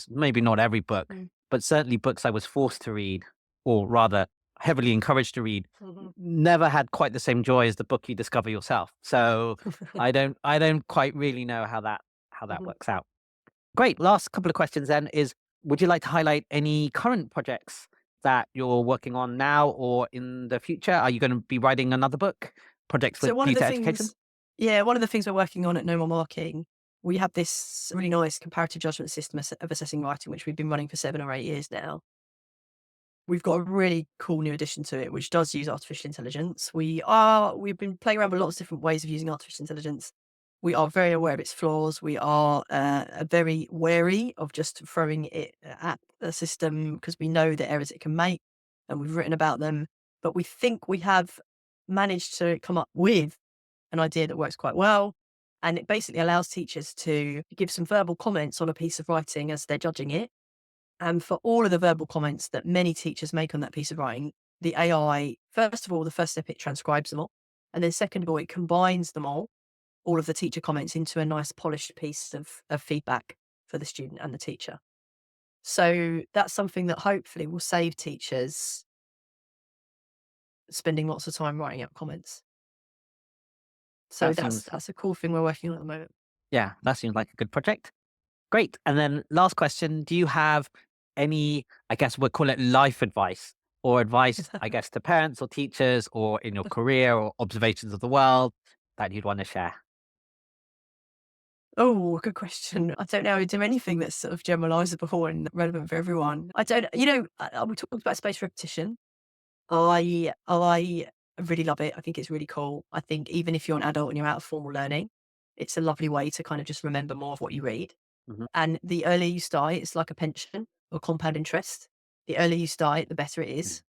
maybe not every book, Mm. but certainly books I was forced to read, or rather heavily encouraged to read, Mhm. never had quite the same joy as the book you discover yourself. So I don't quite really know how that Mhm. works out. Great. Last couple of questions then is, would you like to highlight any current projects that you're working on now or in the future? Are you going to be writing another book? Projects So with one of due the to education? things, yeah, one of the things we're working on at No More Marking, we have this really nice comparative judgment system of assessing writing, which we've been running for 7 or 8 years now. We've got a really cool new addition to it, which does use artificial intelligence. We've been playing around with lots of different ways of using artificial intelligence. We are very aware of its flaws. We are very wary of just throwing it at a system because we know the errors it can make, and we've written about them. But we think we have managed to come up with an idea that works quite well. And it basically allows teachers to give some verbal comments on a piece of writing as they're judging it. And for all of the verbal comments that many teachers make on that piece of writing, the AI, first of all, the first step, it transcribes them all. And then second of all, it combines them all of the teacher comments into a nice polished piece of feedback for the student and the teacher. So that's something that hopefully will save teachers spending lots of time writing out comments. So That that's seems, that's a cool thing we're working on at the moment. yeah, that seems like a good project. Great. And then last question, do you have any, I guess we'll call it life advice, or advice, I guess, to parents or teachers or in your career or observations of the world that you'd want to share? Oh, good question. I don't know. Is there anything that's sort of generalizable and relevant for everyone? I don't. We talked about spaced repetition. I really love it. I think it's really cool. I think even if you're an adult and you're out of formal learning, it's a lovely way to kind of just remember more of what you read. Mhm. And the earlier you start, it's like a pension or compound interest. The earlier you start, the better it Mm. is.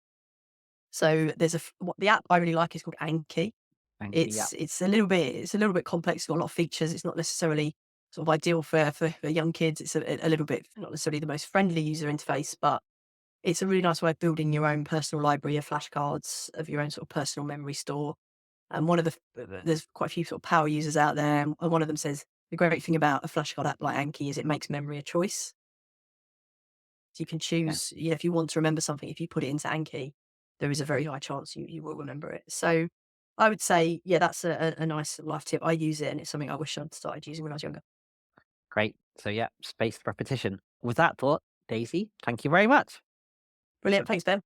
So what the app I really like is called Anki. Thank you. Yeah. It's a little bit complex. It's got a lot of features. It's not necessarily sort of ideal for young kids. It's a little bit not necessarily the most friendly user interface, but it's a really nice way of building your own personal library of flashcards, of your own sort of personal memory store. And there's quite a few sort of power users out there, and one of them says the great thing about a flashcard app like Anki is it makes memory a choice. So you can Yeah, choose, if you want to remember something, if you put it into Anki, there is a very high chance you will remember it. So I would say, yeah, that's a nice life tip. I use it, and it's something I wish I'd started using when I was younger. great. So yeah, spaced repetition. With that thought, Daisy, thank you very much. Brilliant. Thanks, Ben.